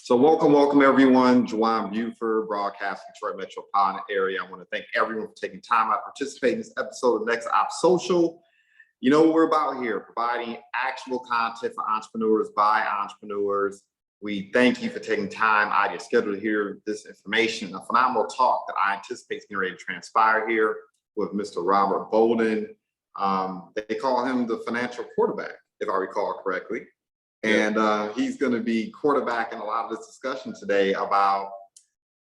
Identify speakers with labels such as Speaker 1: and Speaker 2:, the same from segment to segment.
Speaker 1: So welcome everyone. Juwan Buford, broadcasting Detroit metropolitan area. I want to thank everyone for taking time out to participate in this episode of NextOppSocial. You know what we're about here, providing actual content for entrepreneurs by entrepreneurs. We thank you for taking time out of your schedule to hear this information. A phenomenal talk that I anticipate is getting ready to transpire here with Mr. Robert Bolden. They call him the financial quarterback, if I recall correctly. And he's going to be quarterbacking a lot of this discussion today about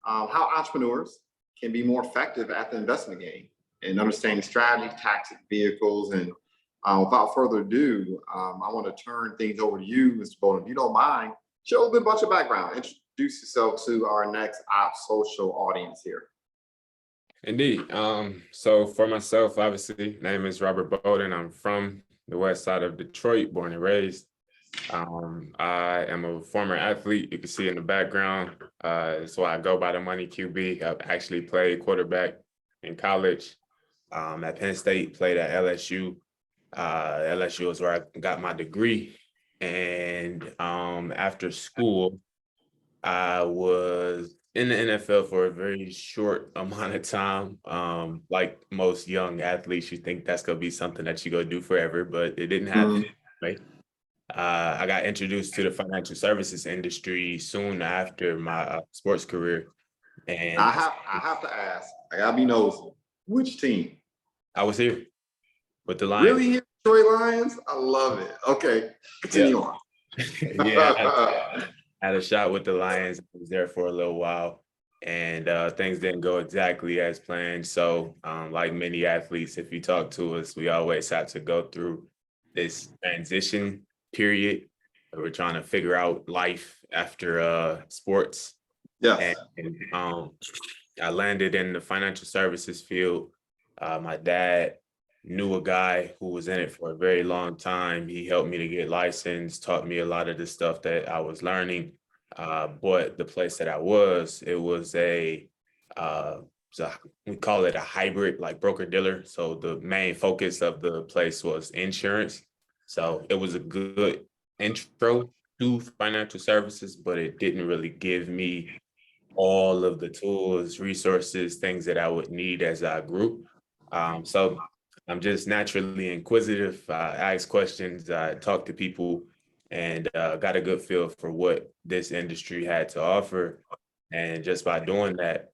Speaker 1: how entrepreneurs can be more effective at the investment game and understanding strategy, tactics, vehicles. And without further ado, I want to turn things over to you, Mr. Bolden. If you don't mind, show a bunch of background. Introduce yourself to our NextOppSocial audience here.
Speaker 2: Indeed. So for myself, obviously, name is Robert Bolden. I'm from the west side of Detroit, born and raised. I am a former athlete. You can see in the background. So I go by the money QB. I've actually played quarterback in college. At Penn State, played at LSU. LSU is where I got my degree. And after school, I was in the NFL for a very short amount of time. Like most young athletes, you think that's going to be something that you go do forever, but it didn't happen. Right? I got introduced to the financial services industry soon after my sports career. And
Speaker 1: I have to ask, I gotta be nosy, which team?
Speaker 2: I was here with the Lions.
Speaker 1: Really here, Detroit Lions? I love it. Okay, continue on.
Speaker 2: I had a shot with the Lions. I was there for a little while, and things didn't go exactly as planned. So like many athletes, if you talk to us, we always have to go through this transition period. We're trying to figure out life after sports.
Speaker 1: Yes.
Speaker 2: And I landed in the financial services field. My dad knew a guy who was in it for a very long time. He helped me to get licensed, taught me a lot of the stuff that I was learning. But the place that I was, it was we call it a hybrid, like broker dealer. So the main focus of the place was insurance. So it was a good intro to financial services, but it didn't really give me all of the tools, resources, things that I would need as I grew. So I'm just naturally inquisitive. I ask questions, I talk to people, and got a good feel for what this industry had to offer. And just by doing that,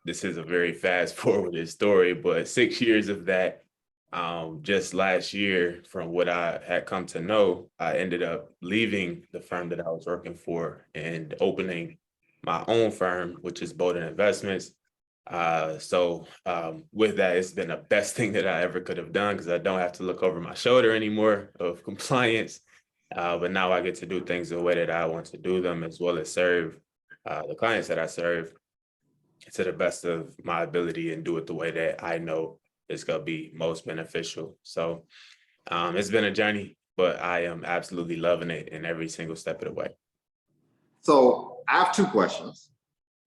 Speaker 2: this is a very fast forwarded story, but 6 years of that, just last year, from what I had come to know, I ended up leaving the firm that I was working for and opening my own firm, which is Bolden Investments. So with that, it's been the best thing that I ever could have done because I don't have to look over my shoulder anymore of compliance. But now I get to do things the way that I want to do them, as well as serve the clients that I serve to the best of my ability and do it the way that I know is going to be most beneficial. So it's been a journey, but I am absolutely loving it in every single step of the way.
Speaker 1: So I have two questions.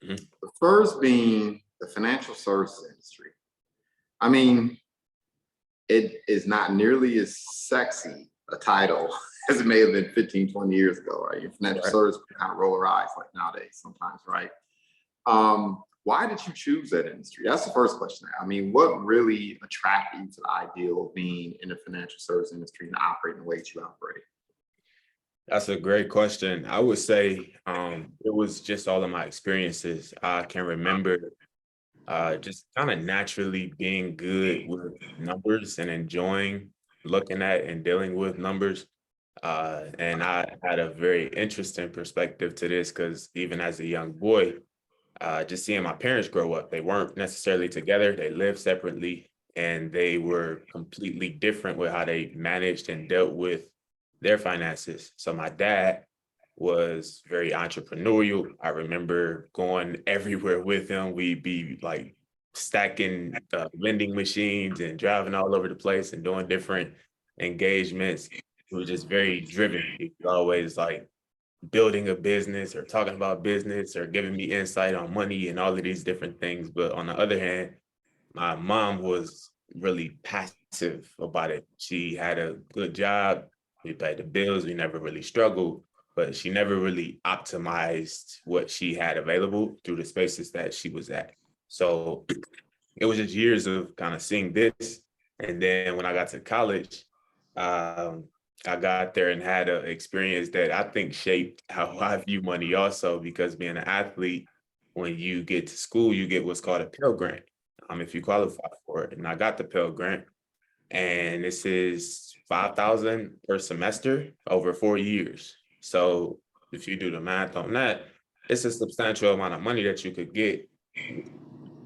Speaker 1: The first being the financial services industry. I mean, it is not nearly as sexy a title as it may have been 15, 20 years ago, right? Your financial service kind of roll our eyes like nowadays sometimes, right? Why did you choose that industry? That's the first question. I mean, what really attracted you to the ideal of being in the financial service industry and operating the way that you operate?
Speaker 2: That's a great question. I would say it was just all of my experiences. I can remember just kind of naturally being good with numbers and enjoying looking at and dealing with numbers. And I had a very interesting perspective to this because even as a young boy, just seeing my parents grow up, they weren't necessarily together. They lived separately and they were completely different with how they managed and dealt with their finances. So my dad was very entrepreneurial. I remember going everywhere with him. We'd be like stacking vending machines and driving all over the place and doing different engagements. He was just very driven. He was always like building a business or talking about business or giving me insight on money and all of these different things. But on the other hand, my mom was really passive about it. She had a good job. We paid the bills. We never really struggled. but she never really optimized what she had available through the spaces that she was at. So it was just years of kind of seeing this. And then when I got to college, um, I got there and had an experience that I think shaped how I view money also, because being an athlete, when you get to school, you get what's called a Pell Grant, if you qualify for it. And I got the Pell Grant, and this is 5,000 per semester over 4 years. So if you do the math on that, it's a substantial amount of money that you could get,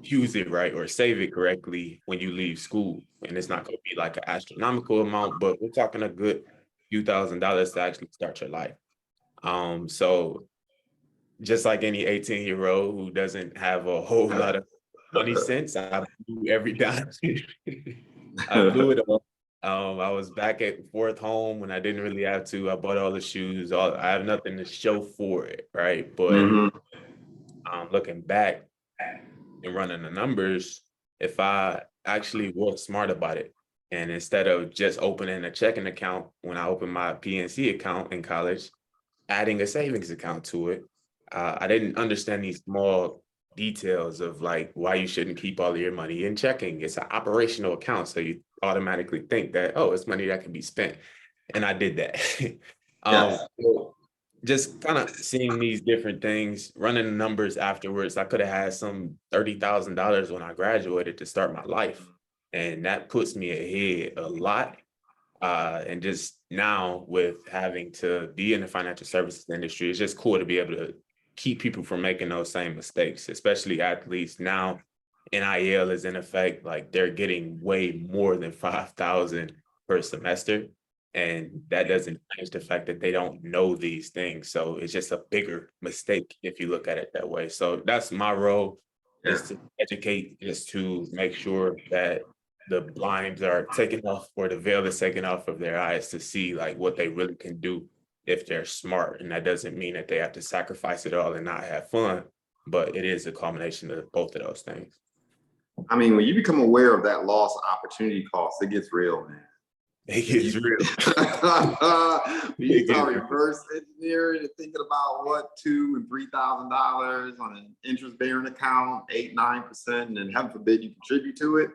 Speaker 2: use it right or save it correctly when you leave school. And it's not going to be like an astronomical amount, but we're talking a good few $1,000s to actually start your life. So just like any 18-year-old who doesn't have a whole lot of money sense, I blew every dime. I blew it all. I was back at fourth home when I didn't really have to. I bought all the shoes. I have nothing to show for it, right? But looking back and running the numbers, if I actually was smart about it, and instead of just opening a checking account when I opened my PNC account in college, adding a savings account to it, I didn't understand these small details of like why you shouldn't keep all of your money in checking. It's an operational account, so you automatically think that, oh, it's money that can be spent, and I did that.
Speaker 1: Yes.
Speaker 2: So just kind of seeing these different things, running the numbers afterwards. I could have had some $30,000 when I graduated to start my life, and that puts me ahead a lot. And just now with having to be in the financial services industry, it's just cool to be able to keep people from making those same mistakes, especially athletes. Now, NIL is in effect, like they're getting way more than 5,000 per semester. And that doesn't change the fact that they don't know these things. So it's just a bigger mistake if you look at it that way. So that's my role, is to educate, just to make sure that the blinds are taken off, or the veil is taken off of their eyes, to see like what they really can do if they're smart. And that doesn't mean that they have to sacrifice it all and not have fun, but it is a combination of both of those things.
Speaker 1: I mean, when you become aware of that lost opportunity cost, it gets real, man.
Speaker 2: It gets real.
Speaker 1: You start reverse engineering and thinking about what $2,000 and $3,000 on an interest-bearing account, 8-9%, and then heaven forbid you contribute to it.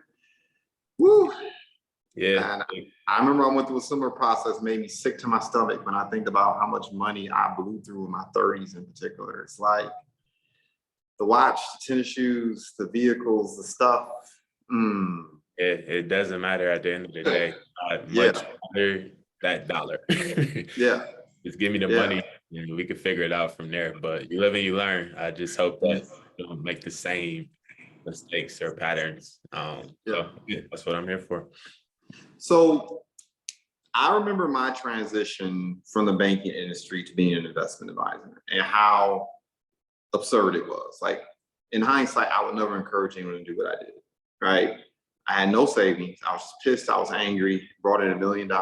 Speaker 1: Woo!
Speaker 2: Yeah.
Speaker 1: And I remember I went through a similar process, made me sick to my stomach when I think about how much money I blew through in my 30s in particular. It's like the watch, the tennis shoes, the vehicles, the stuff.
Speaker 2: It doesn't matter at the end of the day.
Speaker 1: Yeah.
Speaker 2: Much rather that dollar.
Speaker 1: Yeah.
Speaker 2: Just give me the money and we can figure it out from there. But you live and you learn. I just hope that you don't make the same mistakes or patterns. So yeah, that's what I'm here for.
Speaker 1: So I remember my transition from the banking industry to being an investment advisor, and how absurd it was. Like, in hindsight, I would never encourage anyone to do what I did, right? I had no savings. I was pissed. I was angry. Brought in $1 million in a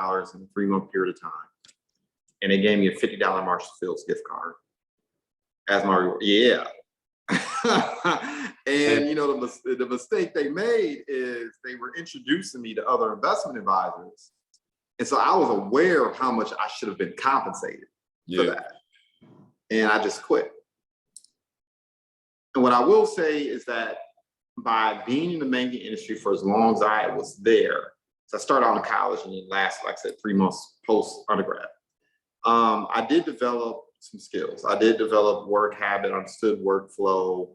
Speaker 1: 3-month period of time. And they gave me a $50 Marshall Fields gift card as my reward. Yeah. And you know, the mistake they made is they were introducing me to other investment advisors. And so I was aware of how much I should have been compensated for that. And I just quit. And what I will say is that by being in the banking industry for as long as I was there, so I started out in college and then lasted, like I said, 3 months post undergrad. I did develop some skills. I did develop work habit, understood workflow.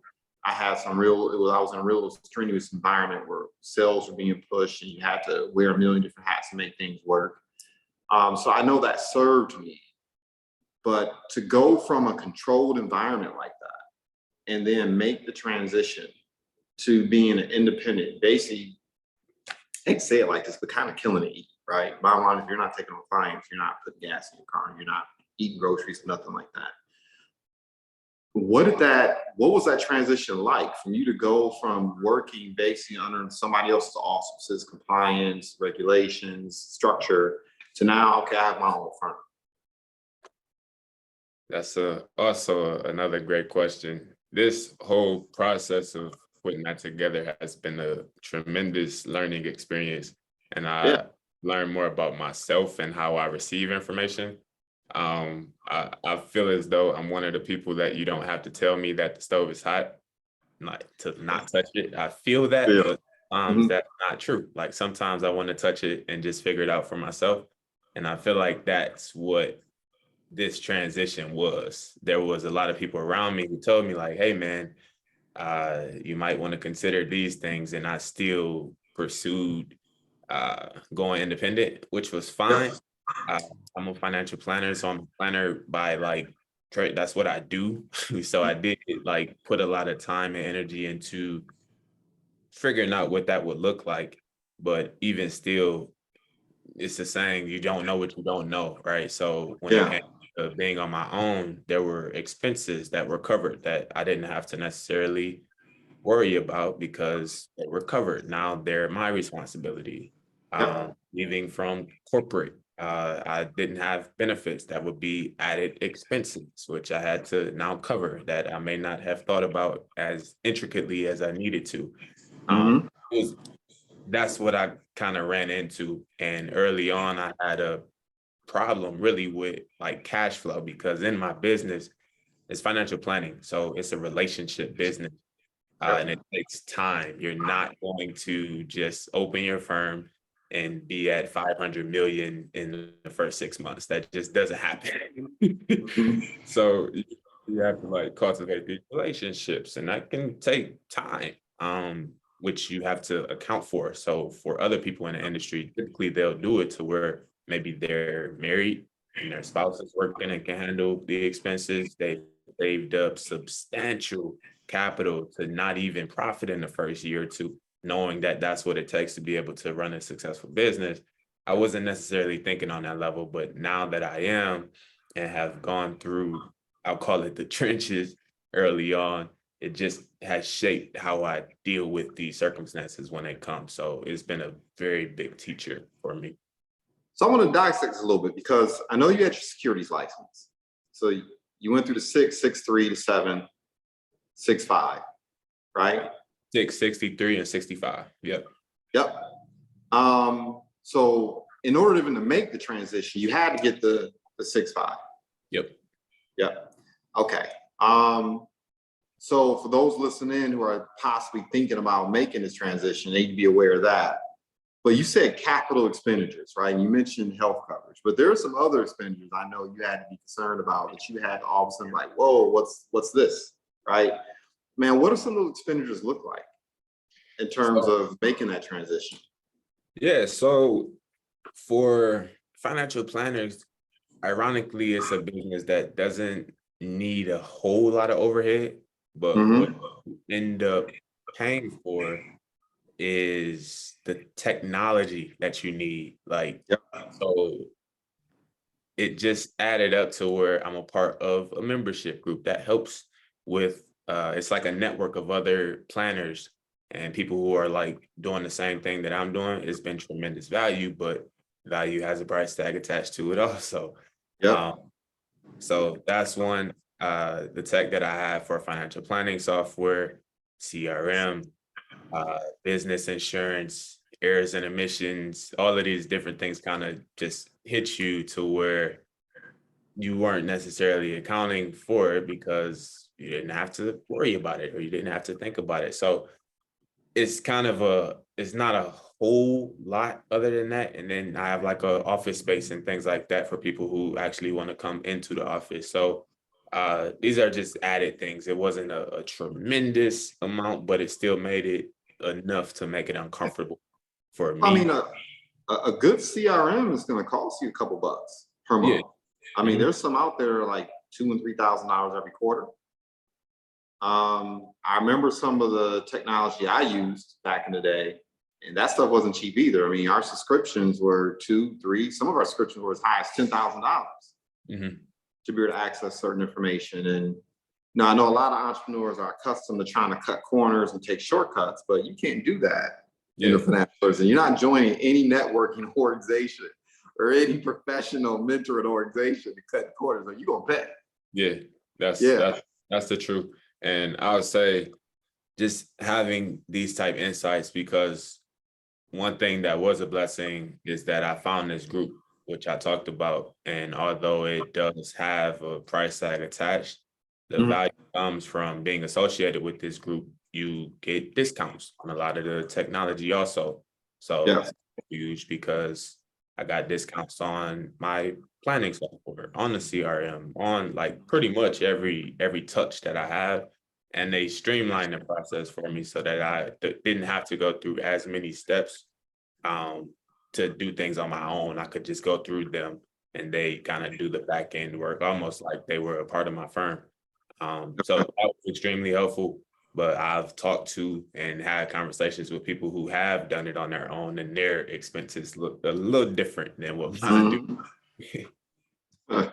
Speaker 1: I was in a real strenuous environment where sales were being pushed and you had to wear a million different hats to make things work. So I know that served me. But to go from a controlled environment like that and then make the transition to being an independent, basically, I hate to say it like this, but kind of killing it, right? Bottom line, if you're not taking on clients, you're not putting gas in your car, you're not eating groceries, nothing like that. What was that transition like, from you to go from working basically under somebody else's auspices, compliance, regulations, structure, to now, okay, I have my own firm?
Speaker 2: That's also another great question. This whole process of putting that together has been a tremendous learning experience. And I learned more about myself and how I receive information. I feel as though I'm one of the people that you don't have to tell me that the stove is hot, like to not touch it. I feel that,
Speaker 1: Yeah.
Speaker 2: but sometimes
Speaker 1: Mhm.
Speaker 2: that's not true. Like sometimes I want to touch it and just figure it out for myself. And I feel like that's what this transition was. There was a lot of people around me who told me like, hey man, you might want to consider these things. And I still pursued going independent, which was
Speaker 1: Yep.
Speaker 2: fine. Uh, I'm a financial planner, so I'm a planner by like trade. That's what I do. So I did like put a lot of time and energy into figuring out what that would look like. But even still, it's the saying, you don't know what you don't know, right? So when it
Speaker 1: Yeah.
Speaker 2: came to being on my own, there were expenses that were covered that I didn't have to necessarily worry about because they were covered. Now they're my responsibility.
Speaker 1: Yep.
Speaker 2: Leaving from corporate, I didn't have benefits that would be added expenses, which I had to now cover that I may not have thought about as intricately as I needed to.
Speaker 1: Hmm.
Speaker 2: It was That's what I kind of ran into. And early on, I had a problem really with like cash flow because in my business, it's financial planning. So it's a relationship business and
Speaker 1: Yep.
Speaker 2: it takes time. You're not going to just open your firm and be at 500 million in the first 6 months. That just doesn't happen.
Speaker 1: Mhm.
Speaker 2: So you have to like cultivate these relationships, and that can take time, which you have to account for. So for other people in the industry, typically they'll do it to where maybe they're married and their spouse is working and can handle the expenses. They saved up substantial capital to not even profit in the first year or two, knowing that that's what it takes to be able to run a successful business. I wasn't necessarily thinking on that level, but now that I am and have gone through, I'll call it the trenches early on, it just has shaped how I deal with these circumstances when they come. So it's been a very big teacher for me.
Speaker 1: So I want to dissect this a little bit because I know you had your securities license. So you went through the 6, 6, 3 to 7, 6, 5, right?
Speaker 2: 663 and 65. Yep.
Speaker 1: Yep. So in order even to make the transition, you had to get the 6, 5.
Speaker 2: Yep.
Speaker 1: Yep. Okay. So for those listening who are possibly thinking about making this transition, they need to be aware of that. But you said capital expenditures, right? And you mentioned health coverage, but there are some other expenditures I know you had to be concerned about that you had to all of a sudden like, whoa, what's this, right? Man, what do some of those expenditures look like in terms
Speaker 2: So,
Speaker 1: of making that transition?
Speaker 2: yeah. So for financial planners, ironically, it's a business that doesn't need a whole lot of overhead, but what
Speaker 1: Mm-hmm.
Speaker 2: you end up paying for is the technology that you need. Like,
Speaker 1: Yep.
Speaker 2: so it just added up to where I'm a part of a membership group that helps with it's like a network of other planners and people who are like doing the same thing that I'm doing. It's been tremendous value, but value has a price tag attached to it also. Um,
Speaker 1: Yep.
Speaker 2: so that's one, the tech that I have for financial planning software, CRM, business insurance, errors and emissions, all of these different things kind of just hit you to where you weren't necessarily accounting for it because you didn't have to worry about it or you didn't have to think about it. So it's not a whole lot other than that. And then I have like a office space and things like that for people who actually want to come into the office. So these are just added things. It wasn't a tremendous amount, but it still made it enough to make it uncomfortable for
Speaker 1: I mean,
Speaker 2: me.
Speaker 1: a good CRM is going to cost you a couple bucks per
Speaker 2: Yeah.
Speaker 1: month. I mean,
Speaker 2: Mhm.
Speaker 1: there's some out there like $2,000 and $3,000 every quarter. I remember some of the technology I used back in the day, and that stuff wasn't cheap either. I mean, our subscriptions were 2, 3. Some of our subscriptions were as high as $10,000
Speaker 2: Mhm.
Speaker 1: to be able to access certain information. And now I know a lot of entrepreneurs are accustomed to trying to cut corners and take shortcuts, but you can't do that in the
Speaker 2: Yeah.
Speaker 1: financial person. You're not joining any networking organization or any professional mentoring organization to cut corners. Like, you're gonna pay.
Speaker 2: Yeah. That's
Speaker 1: Yeah.
Speaker 2: that's that's the truth. And I would say just having these type insights because one thing that was a blessing is that I found this group. which I talked about. And although it does have a price tag attached, the
Speaker 1: Mhm.
Speaker 2: value comes from being associated with this group. You get discounts on a lot of the technology also. So
Speaker 1: Yes.
Speaker 2: that's huge because I got discounts on my planning software, on the CRM, on like pretty much every touch that I have. And they streamlined the process for me so that I didn't have to go through as many steps um, to do things on my own. I could just go through them and they kind of do the back end work, almost like they were a part of my firm. So that was extremely helpful. But I've talked to and had conversations with people who have done it on their own, and their expenses look a little different than what mine do.
Speaker 1: Mhm.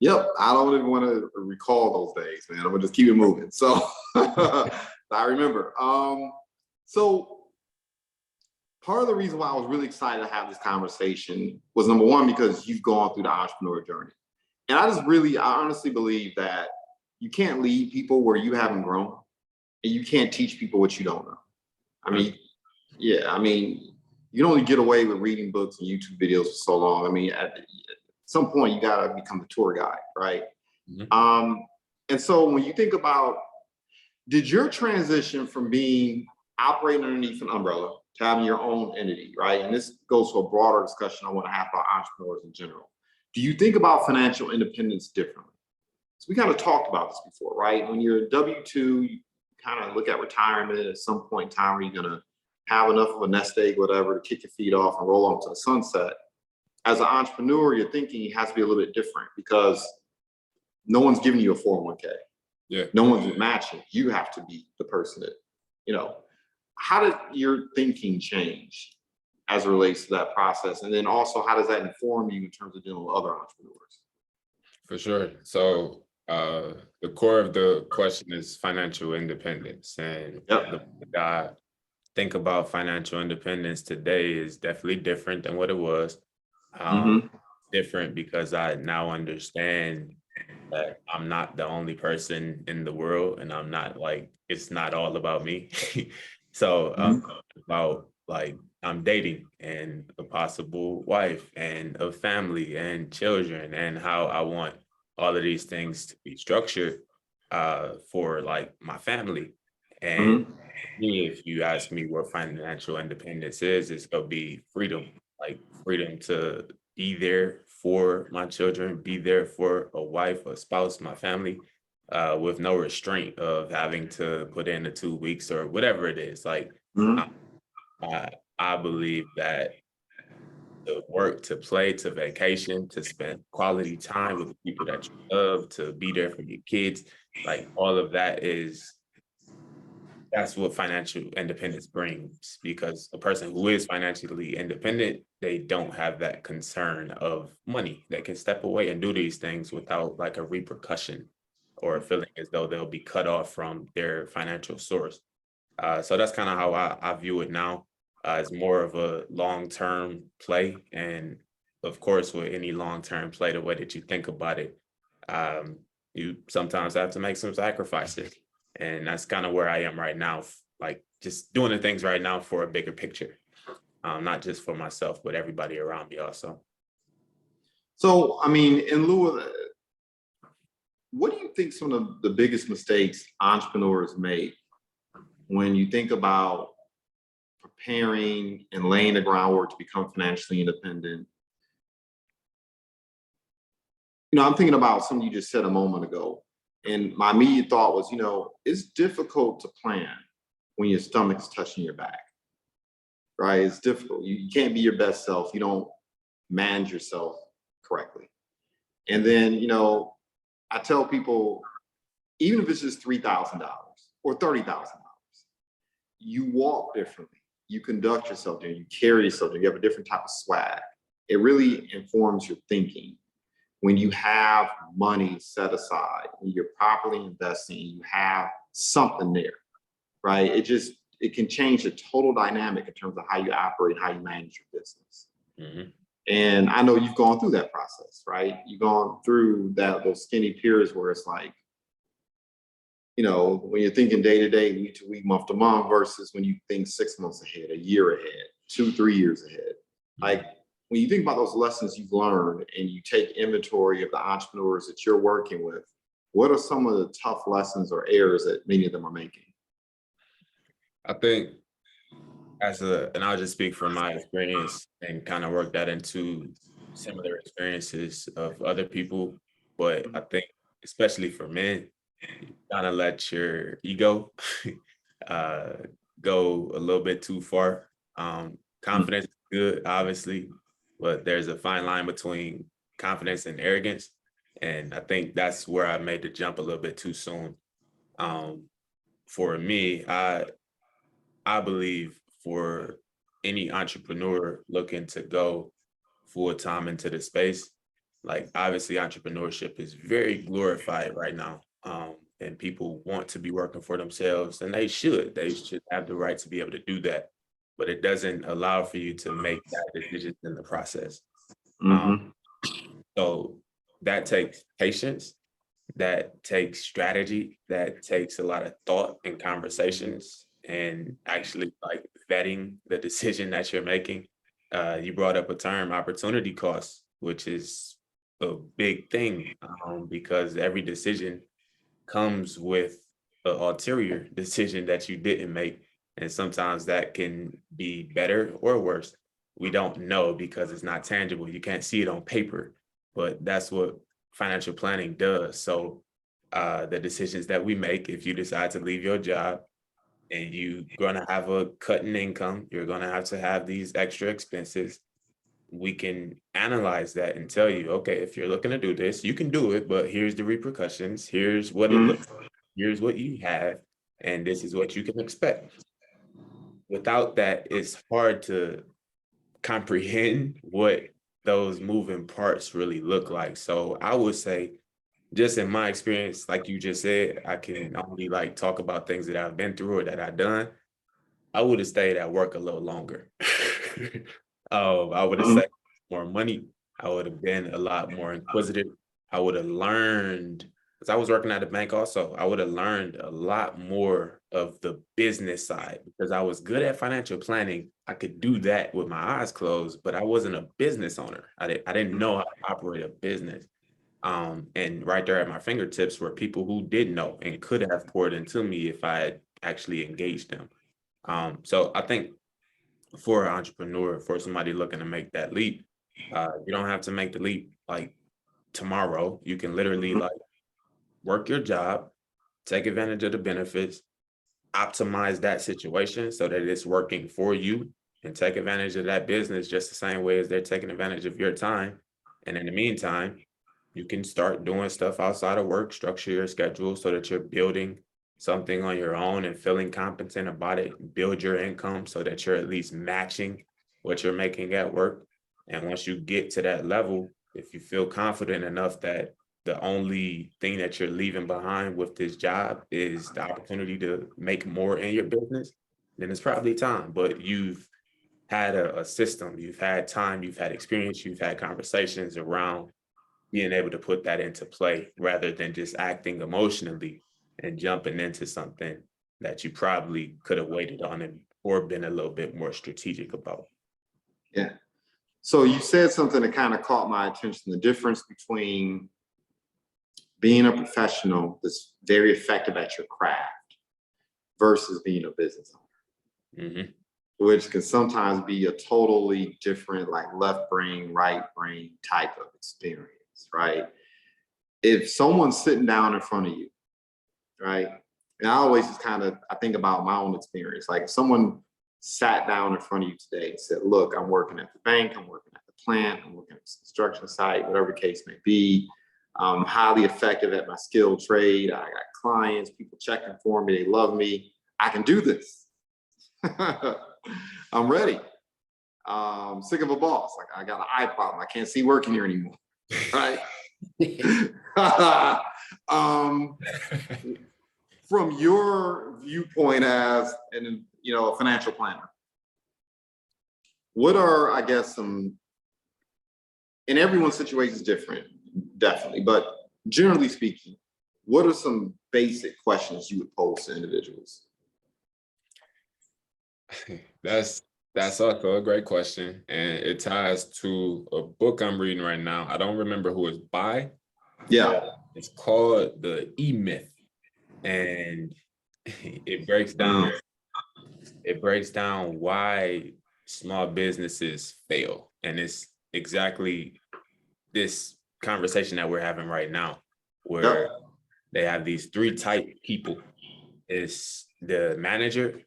Speaker 1: Yep, I don't even want to recall those days, man. I'm gonna just keep it moving. So I remember. So part of the reason why I was really excited to have this conversation was number one, because you've gone through the entrepreneur journey. And I honestly believe that you can't lead people where you haven't grown, and you can't teach people what you don't know. I mean, yeah, I mean, you can only get away with reading books and YouTube videos for so long. I mean, at some point, you got to become the tour guide, right?
Speaker 2: Mhm.
Speaker 1: And so when you think about, did your transition from being operating underneath an umbrella to having your own entity, right? And this goes to a broader discussion I want to have about entrepreneurs in general. Do you think about financial independence differently? So we kind of talked about this before, right? When you're a W-2, you kind of look at retirement at some point in time where you're going to have enough of a nest egg, whatever, to kick your feet off and roll off to the sunset. As an entrepreneur, your thinking has to be a little bit different because no one's giving you a 401k.
Speaker 2: Yeah.
Speaker 1: No one's matching. You have to be the person that, you know, how did your thinking change as it relates to that process? And then also, how does that inform you in terms of dealing with other entrepreneurs?
Speaker 2: For sure. So the core of the question is financial independence. And
Speaker 1: Yep.
Speaker 2: the way I think about financial independence today is definitely different than what it was. Um,
Speaker 1: Mm-hmm.
Speaker 2: Different because I now understand that I'm not the only person in the world, and I'm not like, it's not all about me. So
Speaker 1: Mm-hmm.
Speaker 2: about like I'm dating and a possible wife and a family and children, and how I want all of these things to be structured for like my family. And
Speaker 1: Mm-hmm.
Speaker 2: me, if you ask me what financial independence is, it's gonna be freedom, like freedom to be there for my children, be there for a wife, a spouse, my family, with no restraint of having to put in the 2 weeks or whatever it is. Like I,
Speaker 1: Mm-hmm.
Speaker 2: I, I believe that to work, to play, to vacation, to spend quality time with the people that you love, to be there for your kids, like all of that is that's what financial independence brings, because a person who is financially independent, they don't have that concern of money. They can step away and do these things without like a repercussion or feeling as though they'll be cut off from their financial source. So that's kind of how I view it now. It's more of a long-term play. And of course, with any long-term play, the way that you think about it, um, you sometimes have to make some sacrifices. And that's kind of where I am right now, like just doing the things right now for a bigger picture, not just for myself, but everybody around me also.
Speaker 1: So, I mean, in lieu of that, what do you think some of the biggest mistakes entrepreneurs make when you think about preparing and laying the groundwork to become financially independent? I'm thinking about something you just said a moment ago. And my immediate thought was, it's difficult to plan when your stomach's touching your back, right? It's difficult. You can't be your best self. You don't manage yourself correctly. And then, I tell people, even if it's just $3,000 or $30,000, you walk differently. You conduct yourself differently. You carry yourself differently. You have a different type of swag. It really informs your thinking. When you have money set aside, when you're properly investing, you have something there, right? It can change the total dynamic in terms of how you operate, how you manage your business.
Speaker 2: Mhm.
Speaker 1: And I know you've gone through that process, right? You've gone through those skinny periods where it's like, when you're thinking day to day, week to week, month to month, versus when you think 6 months ahead, a year ahead, 2, 3 years ahead. Like, when you think about those lessons you've learned and you take inventory of the entrepreneurs that you're working with, what are some of the tough lessons or errors that many of them are making?
Speaker 2: I think and I'll just speak from my experience and kind of work that into similar experiences of other people. But I think, especially for men, you kind of let your ego uh, go a little bit too far. Confidence is good, obviously, but there's a fine line between confidence and arrogance. And I think that's where I made the jump a little bit too soon. Um, for me, I believe for any entrepreneur looking to go full time into the space, like obviously entrepreneurship is very glorified right now. And people want to be working for themselves, and they should. They should have the right to be able to do that. But it doesn't allow for you to make that decision in the process. Um,
Speaker 1: Mm-hmm.
Speaker 2: so that takes patience, that takes strategy, that takes a lot of thought and conversations and actually like vetting the decision that you're making. You brought up a term, opportunity cost, which is a big thing because every decision comes with an ulterior decision that you didn't make. And sometimes that can be better or worse. We don't know because it's not tangible. You can't see it on paper, but that's what financial planning does. So the decisions that we make, if you decide to leave your job and you're going to have a cut in income, you're going to have these extra expenses. We can analyze that and tell you, okay, if you're looking to do this, you can do it, but here's the repercussions. Here's what it looks like. Here's what you have, and this is what you can expect. Without that, it's hard to comprehend what those moving parts really look like. So I would say, just in my experience, like you just said, I can only like talk about things that I've been through or that I've done. I would have stayed at work a little longer. I would have
Speaker 1: Mm-hmm.
Speaker 2: saved more money. I would have been a lot more inquisitive. I would have learned, because I was working at a bank also, I would have learned a lot more of the business side because I was good at financial planning. I could do that with my eyes closed, but I wasn't a business owner. I didn't know how to operate a business. And right there at my fingertips were people who did know and could have poured into me if I had actually engaged them. So I think for an entrepreneur, for somebody looking to make that leap, you don't have to make the leap like tomorrow. You can literally like work your job, take advantage of the benefits, optimize that situation so that it's working for you, and take advantage of that business just the same way as they're taking advantage of your time. And in the meantime, you can start doing stuff outside of work, structure your schedule so that you're building something on your own and feeling competent about it, build your income so that you're at least matching what you're making at work. And once you get to that level, if you feel confident enough that the only thing that you're leaving behind with this job is the opportunity to make more in your business, then it's probably time. But you've had a system, you've had time, you've had experience, you've had conversations around being able to put that into play rather than just acting emotionally and jumping into something that you probably could have waited on and or been a little bit more strategic about.
Speaker 1: Yeah. So you said something that kind of caught my attention, the difference between being a professional that's very effective at your craft versus being a business owner,
Speaker 2: Mm-hmm.
Speaker 1: which can sometimes be a totally different, like left brain, right brain type of experience, right? If someone's sitting down in front of you, right? And I always just I think about my own experience. Like if someone sat down in front of you today and said, look, I'm working at the bank, I'm working at the plant, I'm working at the construction site, whatever the case may be. I'm highly effective at my skilled trade. I got clients, people checking for me, they love me. I can do this. I'm ready. Sick of a boss. Like I got an eye problem. I can't see working here anymore. Right. From your viewpoint as a financial planner, what are, I guess, and everyone's situation is different, definitely, but generally speaking, what are some basic questions you would pose to individuals?
Speaker 2: That's That's also a great question, and it ties to a book I'm reading right now. I don't remember who it's by.
Speaker 1: Yeah.
Speaker 2: It's called The E-Myth, and it breaks down
Speaker 1: Mm.
Speaker 2: why small businesses fail, and it's exactly this conversation that we're having right now, where
Speaker 1: Yep.
Speaker 2: they have these three type people. It's the manager,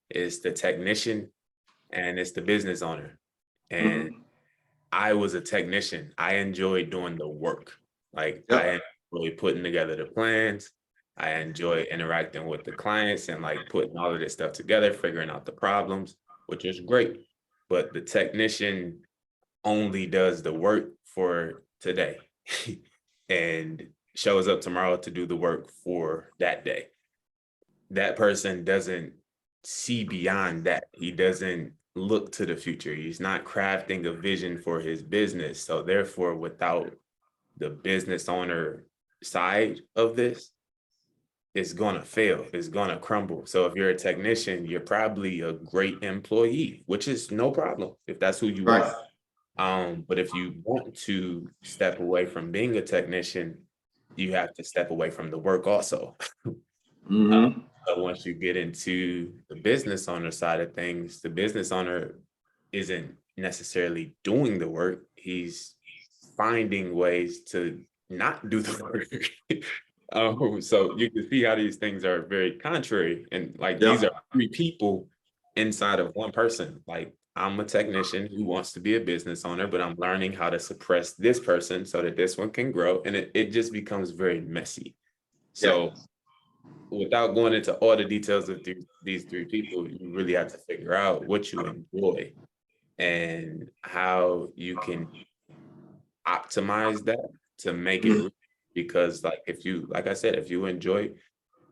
Speaker 2: it's the technician, and it's the business owner. And
Speaker 1: Mhm.
Speaker 2: I was a technician. I enjoyed doing the work. Like I
Speaker 1: Yep.
Speaker 2: enjoy putting together the plans. I enjoy interacting with the clients and like putting all of this stuff together, figuring out the problems, which is great. But the technician only does the work for today and shows up tomorrow to do the work for that day. That person doesn't see beyond that. He doesn't look to the future. He's not crafting a vision for his business. So therefore, without the business owner side of this, it's gonna fail. It's gonna crumble. So if you're a technician, you're probably a great employee, which is no problem if that's who you
Speaker 1: Right.
Speaker 2: are. But if you want to step away from being a technician, you have to step away from the work also.
Speaker 1: Hmm.
Speaker 2: But once you get into the business owner side of things, the business owner isn't necessarily doing the work. He's finding ways to not do the work. So you can see how these things are very contrary. And like these are
Speaker 1: Yep.
Speaker 2: three people inside of one person. Like I'm a technician who wants to be a business owner, but I'm learning how to suppress this person so that this one can grow. And it just becomes very messy.
Speaker 1: Yeah.
Speaker 2: So without going into all the details of these three people, you really have to figure out what you enjoy and how you can optimize that to make it
Speaker 1: Mhm.
Speaker 2: real. Because like if you, like I said, if you enjoy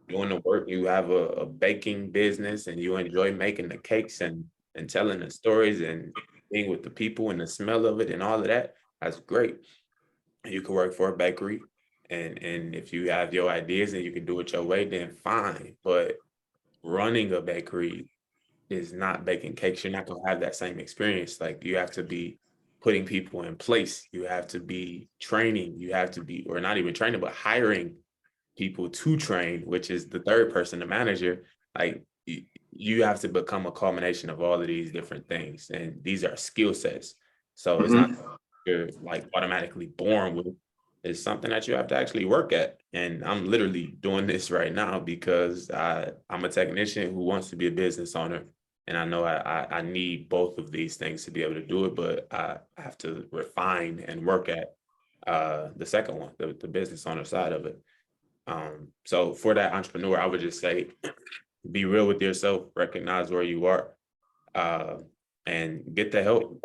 Speaker 2: doing the work, you have a baking business and you enjoy making the cakes and telling the stories and being with the people and the smell of it and all of that, that's great. You can work for a bakery, and if you have your ideas and you can do it your way, then fine. But running a bakery is not baking cakes. You're not going to have that same experience. Like you have to be putting people in place. You have to be training. You have to be, or not even training, but hiring people to train, which is the third person, the manager. Like you have to become a culmination of all of these different things. And these are skill sets. So it's not
Speaker 1: Mhm.
Speaker 2: you're like automatically born with. It's something that you have to actually work at. And I'm literally doing this right now because I'm a technician who wants to be a business owner. And I know I need both of these things to be able to do it, but I have to refine and work at the second one, the business owner side of it. So for that entrepreneur, I would just say, be real with yourself, recognize where you are, uh, and get the help.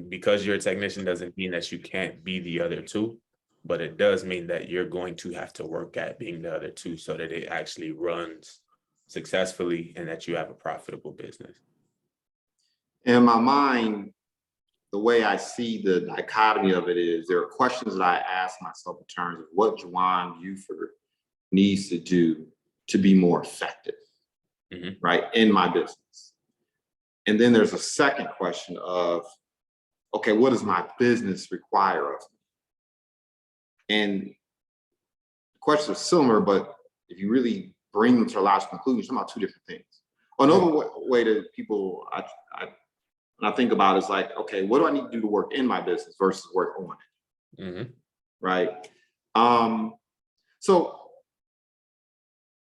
Speaker 2: Because you're a technician doesn't mean that you can't be the other two, but it does mean that you're going to have to work at being the other two so that it actually runs successfully and that you have a profitable business.
Speaker 1: In my mind, the way I see the dichotomy of it is there are questions that I ask myself in terms of what Juwan Buford needs to do to be more effective,
Speaker 2: Mhm.
Speaker 1: right, in my business. And then there's a second question of, okay, what does my business require of me? And the questions are similar, but if you really bring them to a logical conclusion, you're talking about two different things.
Speaker 2: Yeah.
Speaker 1: Another way that people when I think about it is like, okay, what do I need to do to work in my business versus work on it,
Speaker 2: Mhm.
Speaker 1: right? Um, so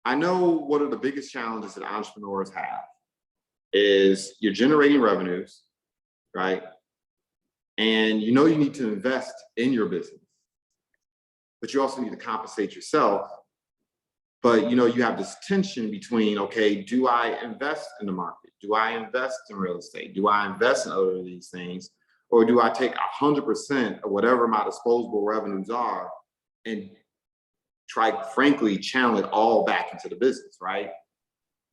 Speaker 1: I know one of the biggest challenges that entrepreneurs have is you're generating revenues, right? And you know you need to invest in your business, but you also need to compensate yourself. But you know, you have this tension between, okay, do I invest in the market? Do I invest in real estate? Do I invest in other of these things? Or do I take 100% of whatever my disposable revenues are and try, frankly, channel it all back into the business, right?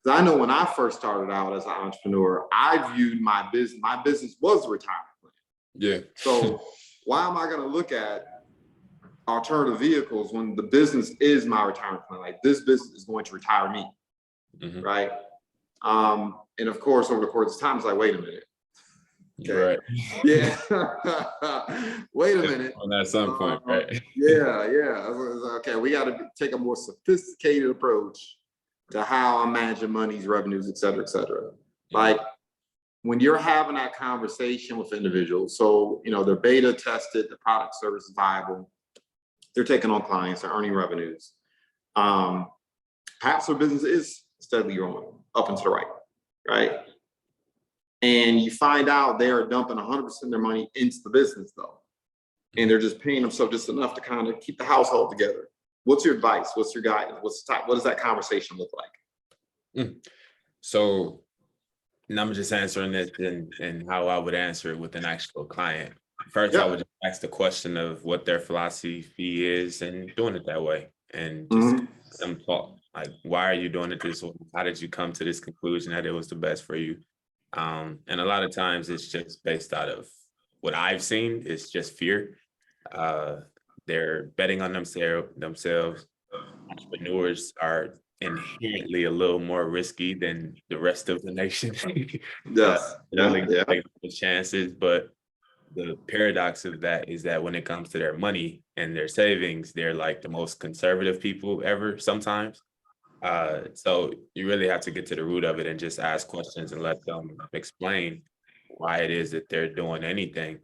Speaker 1: Because I know when I first started out as an entrepreneur, I viewed my business was a retirement plan.
Speaker 2: Yeah.
Speaker 1: So why am I going to look at alternative vehicles when the business is my retirement plan? Like this business is going to retire me,
Speaker 2: Mhm.
Speaker 1: right? And of course, over the course of time, it's like, wait a minute,
Speaker 2: Right.
Speaker 1: Yeah. Wait a minute.
Speaker 2: At some point, right?
Speaker 1: Yeah. Okay, we got to take a more sophisticated approach to how I'm managing money's revenues, et cetera, et cetera. Like when you're having that conversation with individuals, so they're beta tested, the product service is viable, they're taking on clients, they're earning revenues. Perhaps their business is steadily growing up and to the right, right? And you find out they're dumping 100% of their money into the business though. And they're just paying themselves just enough to kind of keep the household together. What's your advice? What's your guidance? What does that conversation look like?
Speaker 2: So and I'm just answering this and how I would answer it with an actual client. First, I would just ask the question of what their philosophy is and doing it that way. And just them talk, like, why are you doing it this way? How did you come to this conclusion that it was the best for you? And a lot of times it's just based out of what I've seen. It's just fear. They're betting on themselves. Entrepreneurs are inherently a little more risky than the rest of the nation.
Speaker 1: Yes.
Speaker 2: Take the chances, but the paradox of that is that when it comes to their money and their savings, they're like the most conservative people ever sometimes. So you really have to get to the root of it and just ask questions and let them explain why it is that they're doing anything.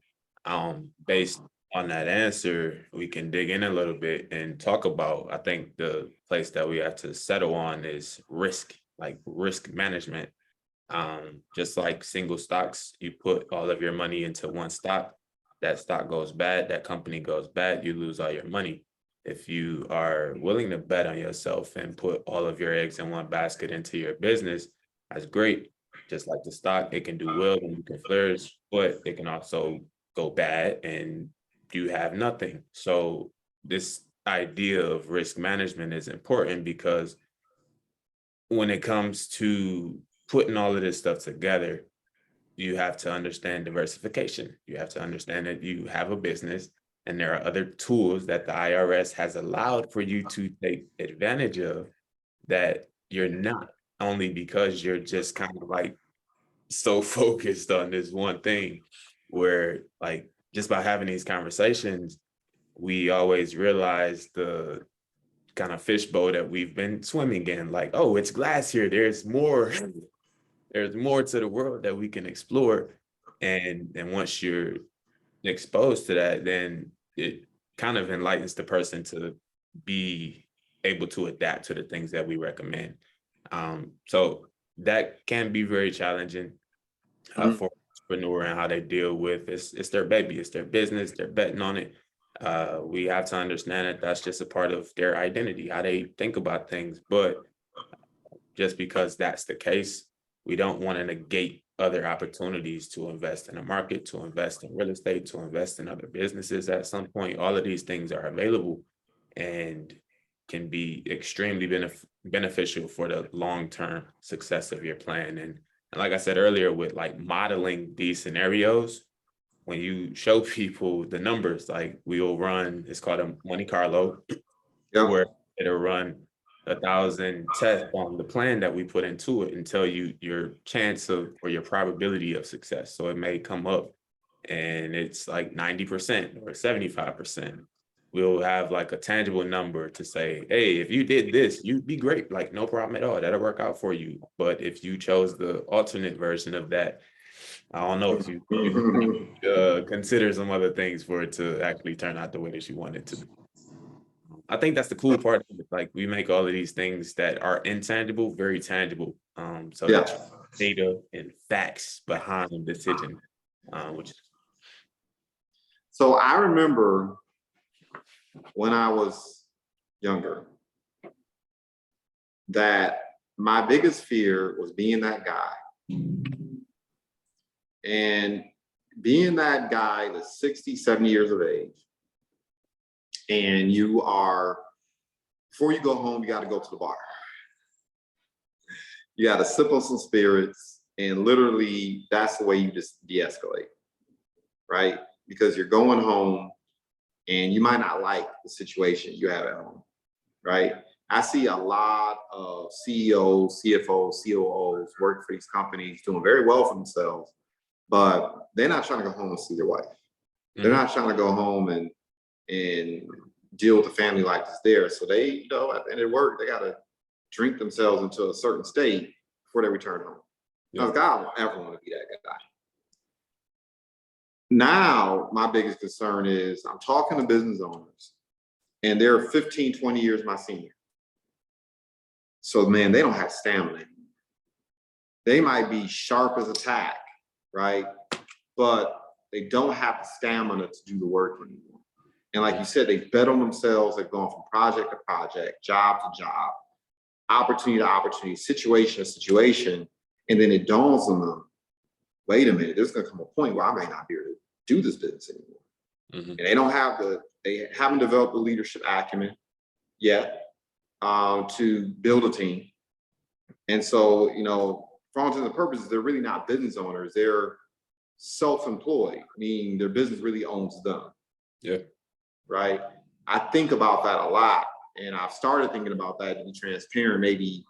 Speaker 2: Based on that answer, we can dig in a little bit and talk about, I think the place that we have to settle on is risk, like risk management. Just like single stocks, you put all of your money into one stock, that stock goes bad, that company goes bad, you lose all your money. If you are willing to bet on yourself and put all of your eggs in one basket into your business, that's great. Just like the stock, it can do well and you can flourish, but it can also go bad and you have nothing. So this idea of risk management is important because when it comes to putting all of this stuff together, you have to understand diversification. You have to understand that you have a business and there are other tools that the IRS has allowed for you to take advantage of that you're not, only because you're just kind of like so focused on this one thing where like just by having these conversations, we always realize the kind of fishbowl that we've been swimming in, like, oh, it's glass here. There's more to the world that we can explore. And once you're exposed to that, then it kind of enlightens the person to be able to adapt to the things that we recommend. So that can be very challenging for an entrepreneur and how they deal with it's their baby, it's their business, they're betting on it. We have to understand that that's just a part of their identity, how they think about things. But just because that's the case, we don't want to negate other opportunities to invest in the market, to invest in real estate, to invest in other businesses. At some point, all of these things are available and can be extremely beneficial for the long-term success of your plan. And like I said earlier, with like modeling these scenarios, when you show people the numbers, like we'll run, it's called a Monte Carlo, where it'll run 1,000 tests on the plan that we put into it and tell you your chance of or your probability of success. So it may come up and it's like 90% or 75%. We'll have like a tangible number to say, hey, if you did this, you'd be great. Like no problem at all. That'll work out for you. But if you chose the alternate version of that, I don't know if you consider some other things for it to actually turn out the way that you want it to be. I think that's the cool part of it. Like we make all of these things that are intangible, very tangible. So that's data and facts behind the decision, which.
Speaker 1: So I remember when I was younger that my biggest fear was being that guy. And being that guy that's 60, 70 years of age, and you are, before you go home, you got to go to the bar. You got to sip on some spirits, and literally that's the way you just de-escalate, right? Because you're going home and you might not like the situation you have at home, right? I see a lot of CEOs, CFOs, COOs working for these companies doing very well for themselves, but they're not trying to go home and see their wife. They're not trying to go home and deal with the family like it's there. So they, you know, at the end of work, they got to drink themselves into a certain state before they return home. Because God won't ever want to be that guy. Now, my biggest concern is I'm talking to business owners and they're 15, 20 years my senior. So, man, they don't have stamina anymore. They might be sharp as a tack, right? But they don't have the stamina to do the work anymore. And like you said, they bet on themselves. They've gone from project to project, job to job, opportunity to opportunity, situation to situation. And then it dawns on them, wait a minute, there's going to come a point where I may not be able to do this business anymore. And they haven't developed the leadership acumen yet to build a team. And so, you know, for all intents and purposes, they're really not business owners. They're self-employed, meaning their business really owns them.
Speaker 2: Yeah.
Speaker 1: Right. I think about that a lot. And I've started thinking about that, to be transparent, maybe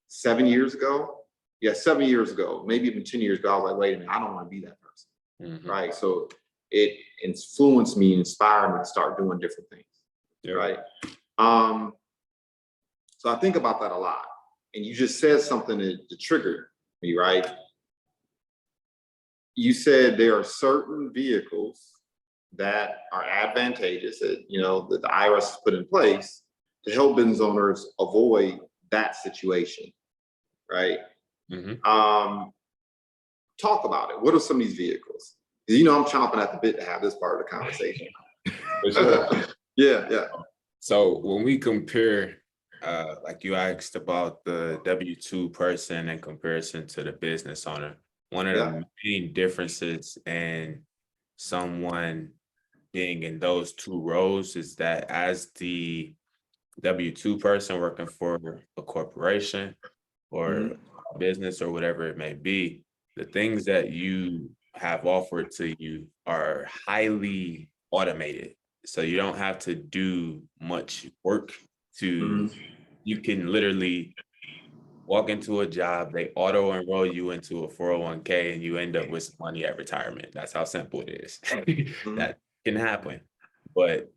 Speaker 1: 7 years ago. Yeah, 7 years ago, maybe even 10 years ago, I was like, wait a minute, I don't want to be that person. Right. So it influenced me, inspired me to start doing different things. Yeah. Right. So I think about that a lot. And you just said something that triggered me, right? You said there are certain vehicles that are advantageous that, you know, that the IRS has put in place to help business owners avoid that situation, right? Talk about it. What are some of these vehicles? Because, you know, I'm chomping at the bit to have this part of the conversation.
Speaker 2: For sure.
Speaker 1: Yeah.
Speaker 2: So when we compare, like you asked about the W-2 person in comparison to the business owner, one of the main differences in someone being in those two roles is that as the W-2 person working for a corporation or a business or whatever it may be, the things that you have offered to you are highly automated. So you don't have to do much work to, you can literally walk into a job, they auto enroll you into a 401k and you end up with some money at retirement. That's how simple it is. That can happen. But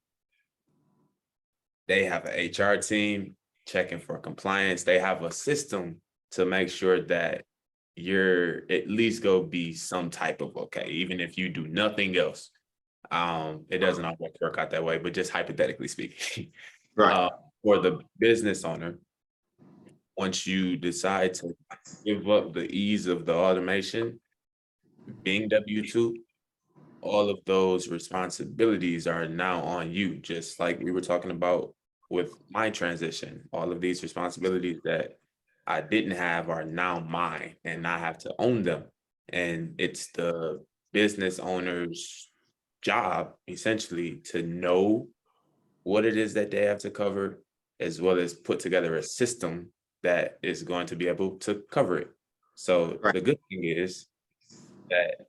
Speaker 2: they have an HR team checking for compliance. They have a system to make sure that you're at least go be some type of okay, even if you do nothing else. It doesn't always work out that way, but just hypothetically speaking.
Speaker 1: Right.
Speaker 2: For the business owner, once you decide to give up the ease of the automation, being W-2, all of those responsibilities are now on you, just like we were talking about with my transition. All of these responsibilities that I didn't have are now mine, and I have to own them. And it's the business owner's job, essentially, to know what it is that they have to cover, as well as put together a system that is going to be able to cover it. So the good thing is that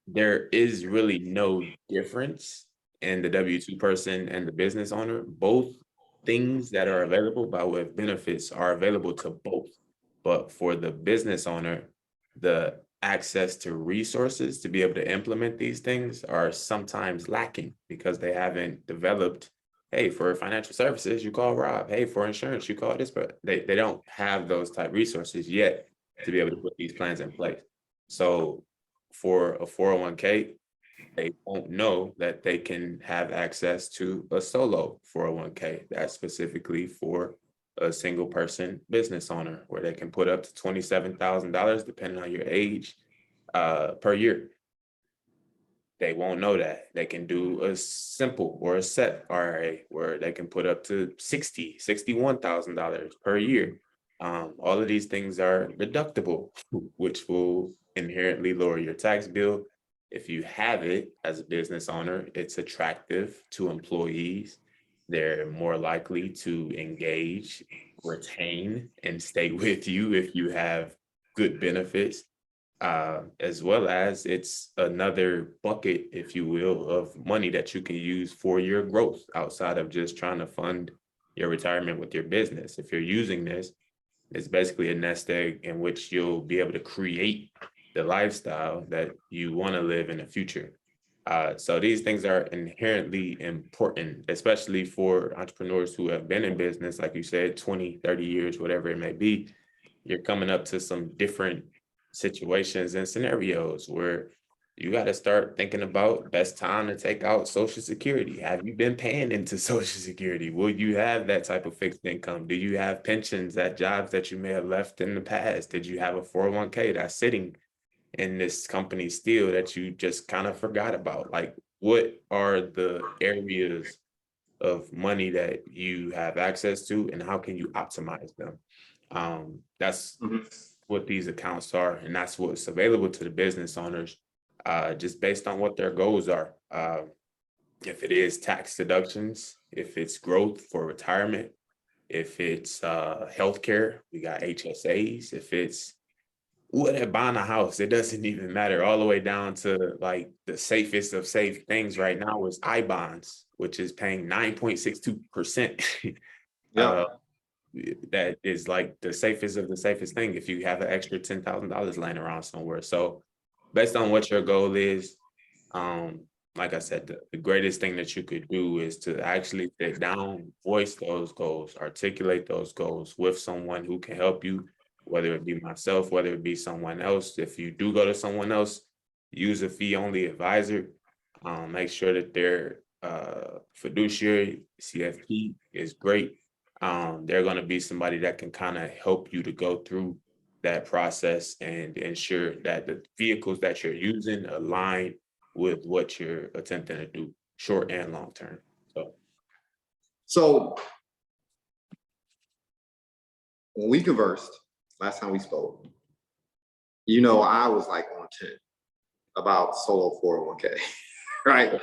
Speaker 2: there is really no difference in the W-2 person and the business owner. Both things that are available by way of benefits are available to both. But for the business owner, the access to resources to be able to implement these things are sometimes lacking because they haven't developed. Hey, for financial services, you call Rob. Hey, for insurance, you call this, but they don't have those type resources yet to be able to put these plans in place. So for a 401k, they won't know that they can have access to a solo 401k that's specifically for a single person business owner, where they can put up to $27,000, depending on your age, per year. They won't know that. They can do a simple or a set RA where they can put up to $61,000 per year. All of these things are deductible, which will inherently lower your tax bill. If you have it as a business owner, it's attractive to employees. They're more likely to engage, retain, and stay with you if you have good benefits. As well as it's another bucket, if you will, of money that you can use for your growth outside of just trying to fund your retirement with your business. If you're using this, it's basically a nest egg in which you'll be able to create the lifestyle that you want to live in the future. So these things are inherently important, especially for entrepreneurs who have been in business, like you said, 20, 30 years, whatever it may be. You're coming up to some different situations and scenarios where you got to start thinking about best time to take out Social Security. Have you been paying into Social Security? Will you have that type of fixed income? Do you have pensions at jobs that you may have left in the past? Did you have a 401k that's sitting in this company still that you just kind of forgot about? Like, what are the areas of money that you have access to, and how can you optimize them? That's what these accounts are, and that's what's available to the business owners, just based on what their goals are. If it is tax deductions, if it's growth for retirement, if it's healthcare, we got HSAs. If it's buying a house, it doesn't even matter. All the way down to like the safest of safe things right now is I bonds, which is paying 9.62%.
Speaker 1: Yeah.
Speaker 2: That is like the safest of the safest thing if you have an extra $10,000 laying around somewhere. So based on what your goal is, like I said, the greatest thing that you could do is to actually sit down, voice those goals, articulate those goals with someone who can help you, whether it be myself, whether it be someone else. If you do go to someone else, use a fee-only advisor. Make sure that their fiduciary CFP is great. They're going to be somebody that can kind of help you to go through that process and ensure that the vehicles that you're using align with what you're attempting to do, short and long term.
Speaker 1: So when we conversed last time we spoke, I was like on 10 about solo 401k, right?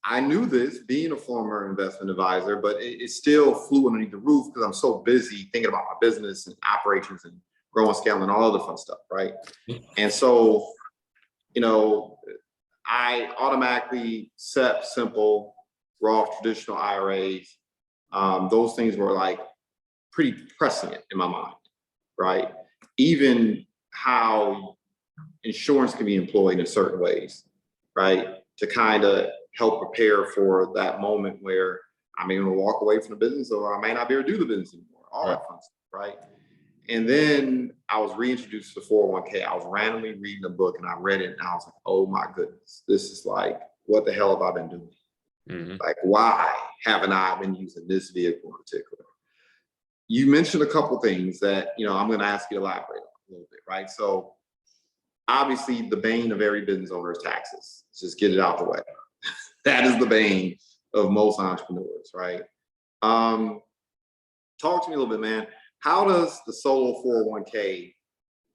Speaker 1: I knew this being a former investment advisor, but it still flew underneath the roof because I'm so busy thinking about my business and operations and growing, scale, and all the fun stuff, right? And so, I automatically set simple, Roth traditional IRAs. Those things were like pretty prescient in my mind, right? Even how insurance can be employed in certain ways, right? To kind of help prepare for that moment where I may want to walk away from the business or I may not be able to do the business anymore, all that fun stuff, right? And then I was reintroduced to the 401k. I was randomly reading a book and I read it and I was like, oh my goodness, this is like, what the hell have I been doing?
Speaker 2: Mm-hmm.
Speaker 1: Like, why haven't I been using this vehicle in particular? You mentioned a couple things that, I'm going to ask you to elaborate on a little bit, right? So obviously the bane of every business owner is taxes. Just get it out the way. That is the bane of most entrepreneurs, right? Talk to me a little bit, man. How does the solo 401k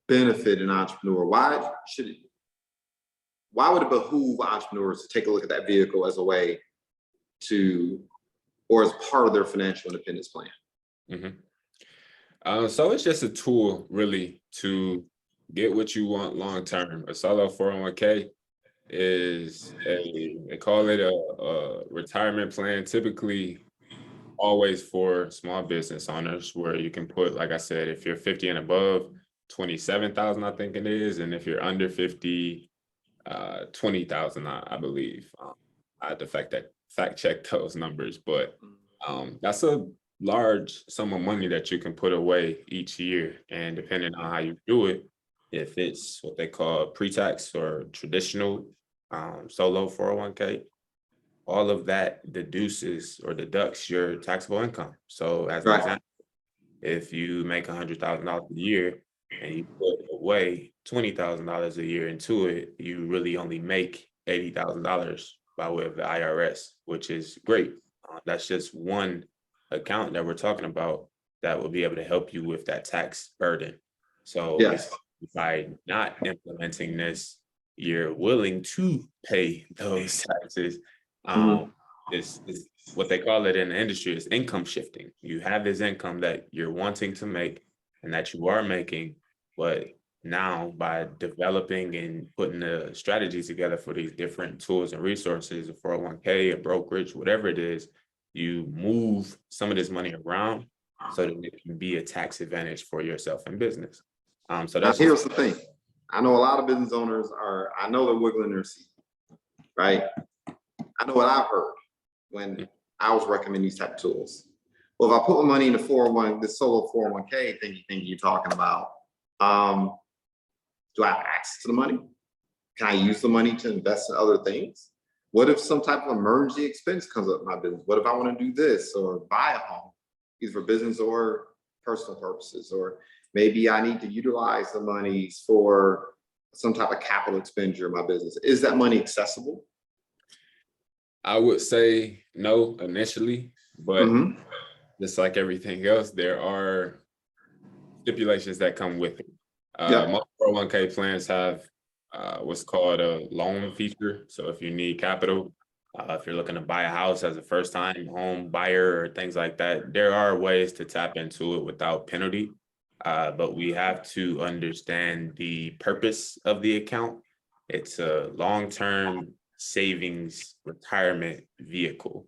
Speaker 1: benefit an entrepreneur? Why would it behoove entrepreneurs to take a look at that vehicle as a way to, or as part of their financial independence plan?
Speaker 2: Mm-hmm. So it's just a tool really to get what you want long term. A solo 401k is they call it a retirement plan, typically always for small business owners, where you can put, like I said, if you're 50 and above, 27,000, I think it is. And if you're under 50, 20,000, I believe. I had to fact check those numbers, but that's a large sum of money that you can put away each year. And depending on how you do it, if it's what they call pre-tax or traditional solo 401k, all of that deduces or deducts your taxable income. So as an example, if you make $100,000 a year and you put away $20,000 a year into it, you really only make $80,000 by way of the IRS, which is great. That's just one account that we're talking about that will be able to help you with that tax burden. So by not implementing this, you're willing to pay those taxes. It's what they call it in the industry is income shifting. You have this income that you're wanting to make and that you are making, but now by developing and putting the strategies together for these different tools and resources, a 401k, a brokerage, whatever it is, you move some of this money around so that it can be a tax advantage for yourself in business. So
Speaker 1: Now,
Speaker 2: that's just
Speaker 1: here's the thing. I know a lot of business owners I know they're wiggling their seat, right? I know what I've heard when I was recommending these type of tools. Well, if I put my money in the 401, this solo 401k thing you're talking about, do I have access to the money? Can I use the money to invest in other things? What if some type of emergency expense comes up in my business? What if I want to do this or buy a home, either for business or personal purposes? Or maybe I need to utilize the monies for some type of capital expenditure in my business. Is that money accessible?
Speaker 2: I would say no initially, but
Speaker 1: Mm-hmm.
Speaker 2: just like everything else, there are stipulations that come with it.
Speaker 1: Yep.
Speaker 2: Most 401k plans have what's called a loan feature. So if you need capital, if you're looking to buy a house as a first-time home buyer or things like that, there are ways to tap into it without penalty. But we have to understand the purpose of the account. It's a long-term savings retirement vehicle.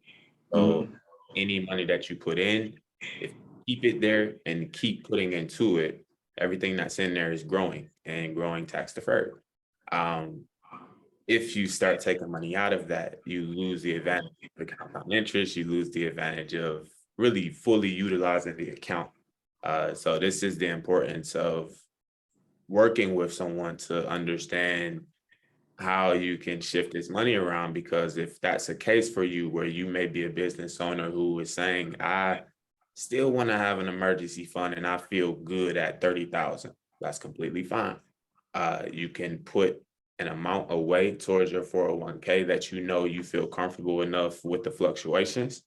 Speaker 2: So
Speaker 1: Mm-hmm.
Speaker 2: any money that you put in, if keep it there and keep putting into it, everything that's in there is growing and growing tax deferred. Um, if you start taking money out of that, you lose the advantage of the compound interest, you lose the advantage of really fully utilizing the account. So this is the importance of working with someone to understand how you can shift this money around, because if that's a case for you where you may be a business owner who is saying, I still want to have an emergency fund and I feel good at 30,000, that's completely fine. You can put an amount away towards your 401k that you know you feel comfortable enough with the fluctuations.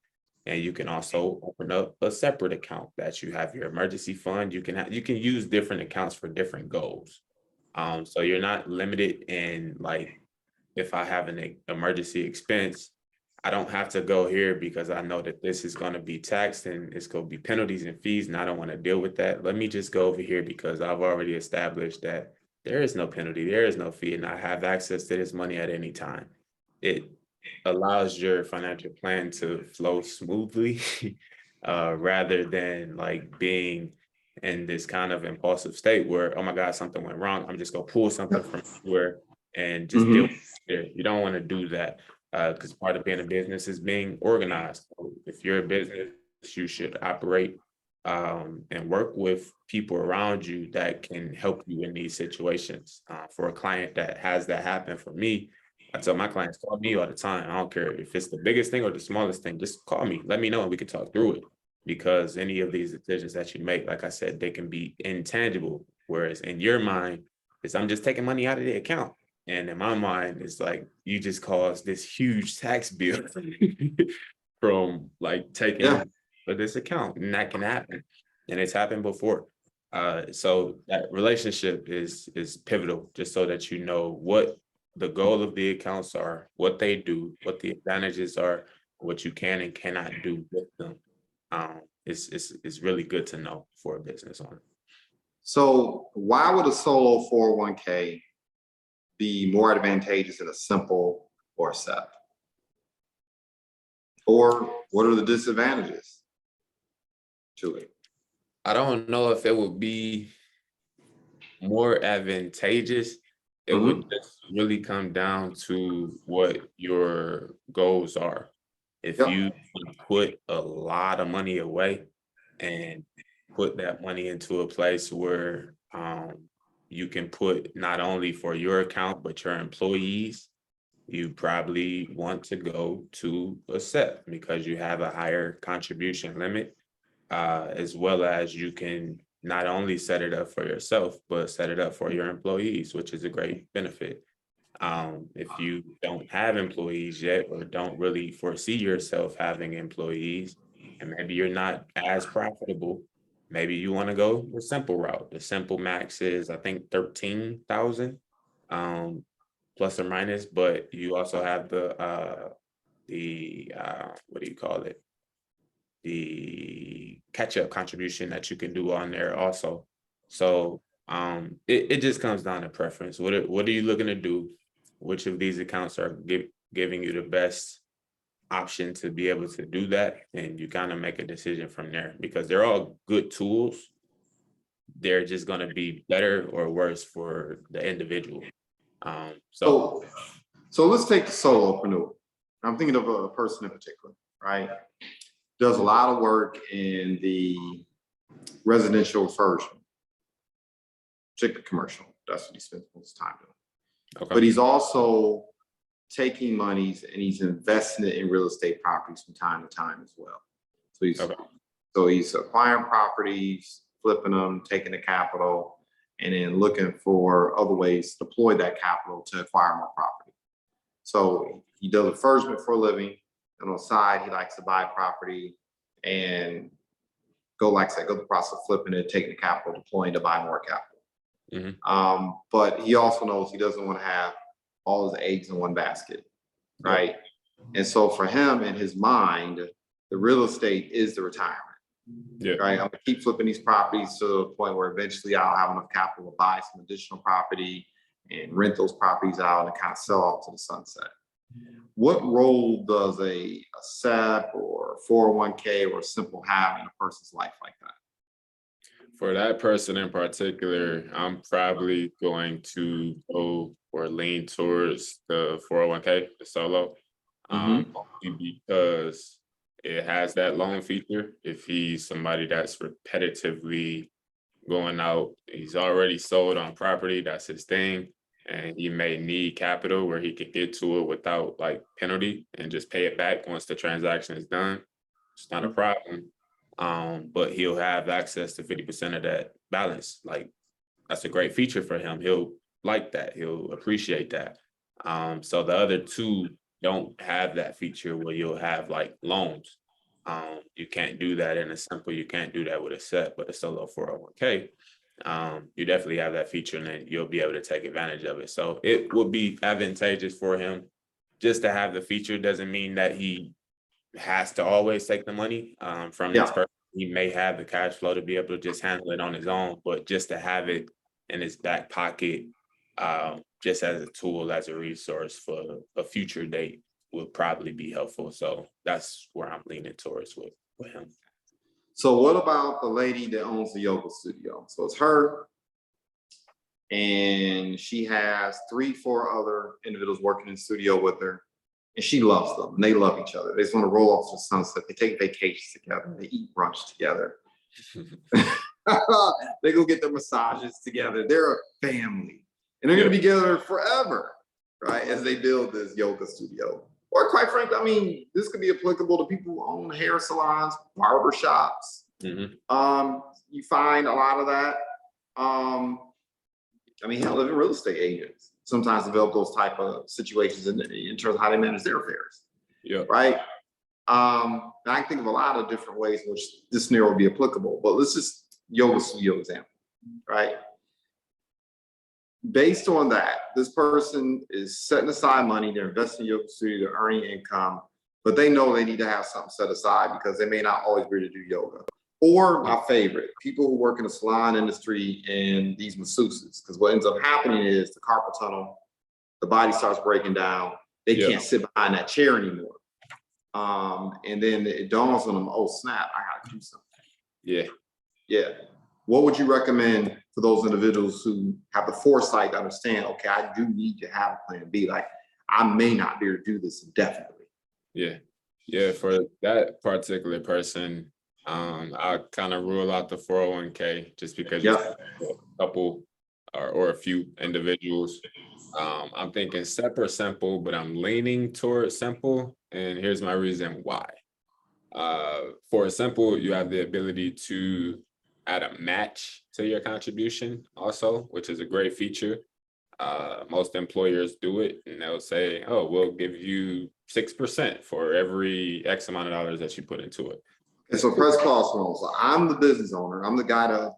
Speaker 2: And you can also open up a separate account that you have your emergency fund. You can use different accounts for different goals. So you're not limited in, like, if I have an emergency expense, I don't have to go here because I know that this is going to be taxed and it's going to be penalties and fees, and I don't want to deal with that. Let me just go over here because I've already established that there is no penalty, there is no fee, and I have access to this money at any time. It allows your financial plan to flow smoothly, rather than like being in this kind of impulsive state where, oh my God, something went wrong. I'm just gonna pull something from anywhere and just deal with
Speaker 1: Mm-hmm.
Speaker 2: it. You don't want to do that, because part of being a business is being organized. So if you're a business, you should operate and work with people around you that can help you in these situations. For a client that has that happen for me, I tell my clients, call me all the time. I don't care if it's the biggest thing or the smallest thing, just call me, let me know, and we can talk through it. Because any of these decisions that you make, like I said, they can be intangible. Whereas in your mind, is I'm just taking money out of the account. And in my mind, it's like you just caused this huge tax bill from like
Speaker 1: Yeah.
Speaker 2: taking this account, and that can happen. And it's happened before. So that relationship is pivotal, just so that you know what the goal of the accounts are, what they do, what the advantages are, what you can and cannot do with them. It's really good to know for a business owner.
Speaker 1: So why would a solo 401k be more advantageous than a simple or a SEP? Or what are the disadvantages to it?
Speaker 2: I don't know if it would be more advantageous. It would
Speaker 1: Mm-hmm.
Speaker 2: just really come down to what your goals are. If
Speaker 1: Yep.
Speaker 2: you put a lot of money away and put that money into a place where you can put not only for your account, but your employees, you probably want to go to a SEP because you have a higher contribution limit, as well as you can not only set it up for yourself, but set it up for your employees, which is a great benefit. If you don't have employees yet or don't really foresee yourself having employees, and maybe you're not as profitable, maybe you want to go the simple route. The simple max is, I think, 13,000, um, plus or minus, but you also have the what do you call it? The catch-up contribution that you can do on there also. So it just comes down to preference. What are you looking to do? Which of these accounts are giving you the best option to be able to do that? And you kind of make a decision from there, because they're all good tools. they're just going to be better or worse for the individual.
Speaker 1: So let's take the solopreneur. I'm thinking of a person in particular, right? Does a lot of work in the residential version, particularly commercial. That's what he spends most time doing.
Speaker 2: Okay.
Speaker 1: But he's also taking monies and he's investing it in real estate properties from time to time as well. So he's acquiring properties, flipping them, taking the capital, and then looking for other ways to deploy that capital to acquire more property. So he does refurbishment for a living, and on the side, he likes to buy property and go the process of flipping it, taking the capital, deploying to buy more capital.
Speaker 2: Mm-hmm.
Speaker 1: But he also knows he doesn't want to have all his eggs in one basket, right? Yep. And so for him, in his mind, the real estate is the retirement. Yeah. Right. I'm gonna keep flipping these properties to the point where eventually I'll have enough capital to buy some additional property and rent those properties out and kind of sell off to the sunset. What role does a SEP or 401k or simple have in a person's life like that?
Speaker 2: For that person in particular, I'm probably going to go or lean towards the 401k, the solo, because it has that loan feature. If he's somebody that's repetitively going out, he's already sold on property, that's his thing, and he may need capital where he could get to it without like penalty and just pay it back once the transaction is done. It's not a problem. But he'll have access to 50% of that balance. Like, that's a great feature for him. He'll like that. He'll appreciate that. So the other two don't have that feature where you'll have like loans. You can't do that in a simple, you can't do that with a SEP, but a solo 401k. You definitely have that feature and then you'll be able to take advantage of it. So it would be advantageous for him just to have the feature. Doesn't mean that he has to always take the money from this person. He may have the cash flow to be able to just handle it on his own, but just to have it in his back pocket, just as a tool, as a resource for a future date would probably be helpful. So that's where I'm leaning towards with him.
Speaker 1: So what about the lady that owns the yoga studio? So it's her, and she has 3-4 other individuals working in the studio with her. And she loves them, and they love each other. They just want to roll off to the sunset. They take vacations together. They eat brunch together. They go get their massages together. They're a family, and they're going to be together forever, right? As they build this yoga studio. Or quite frankly, I mean, this could be applicable to people who own hair salons, barber shops. You find a lot of that. I mean, hell, even real estate agents sometimes develop those type of situations in terms of how they manage their affairs. Yeah. Right. I can think of a lot of different ways in which this scenario would be applicable, but let's just yoga studio example, right? Based on that, this person is setting aside money, they're investing in yoga studio, they're earning income, but they know they need to have something set aside because they may not always be able to do yoga. Or my favorite, people who work in the salon industry and these masseuses, because what ends up happening is the carpal tunnel, the body starts breaking down. They can't sit behind that chair anymore. And then it dawns on them, oh snap, I gotta do something. Yeah. What would you recommend for those individuals who have the foresight to understand, okay, I do need to have a plan B. Like, I may not be able to do this indefinitely.
Speaker 2: Yeah, for that particular person, I kind of rule out the 401k just because you have a couple or a few individuals. I'm thinking SEP or simple, but I'm leaning towards simple. And here's my reason why. For a simple, you have the ability to add a match to your contribution also, which is a great feature. Most employers do it and they'll say, oh, we'll give you 6% for every X amount of dollars that you put into it.
Speaker 1: And so press pause for them. So I'm the business owner. I'm the guy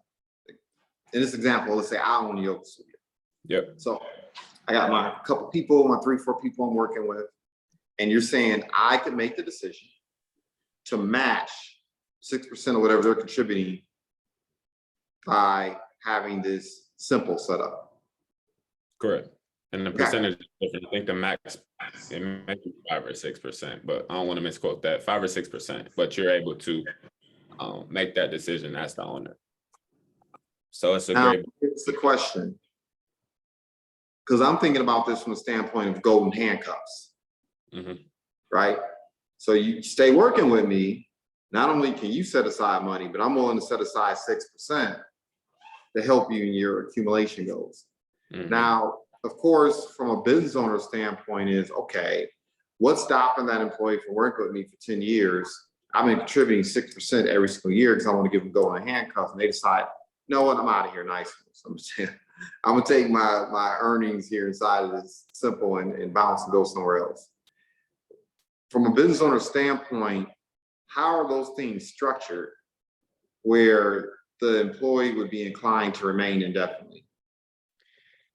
Speaker 1: in this example, let's say I own a yoga studio.
Speaker 2: Yep.
Speaker 1: So I got my couple people, my 3-4 people I'm working with. And you're saying I could make the decision to match 6% of whatever they're contributing by having this simple setup.
Speaker 2: Correct. And the percentage is different. I think the max, it might be 5 or 6%, but I don't want to misquote that, 5 or 6%, but you're able to make that decision as the owner. So it's a
Speaker 1: Now,
Speaker 2: great.
Speaker 1: it's the question, because I'm thinking about this from the standpoint of golden handcuffs,
Speaker 2: Mhm.
Speaker 1: right? So you stay working with me. Not only can you set aside money, but I'm willing to set aside 6% to help you in your accumulation goals.
Speaker 2: Mhm.
Speaker 1: Now, of course, from a business owner standpoint is, okay, what's stopping that employee from working with me for 10 years? I've been contributing 6% every single year because I want to give them golden handcuffs. And they decide, you know what, I'm out of here, nice. So I'm gonna take my earnings here inside of this simple and bounce and go somewhere else. From a business owner standpoint, how are those things structured where the employee would be inclined to remain indefinitely?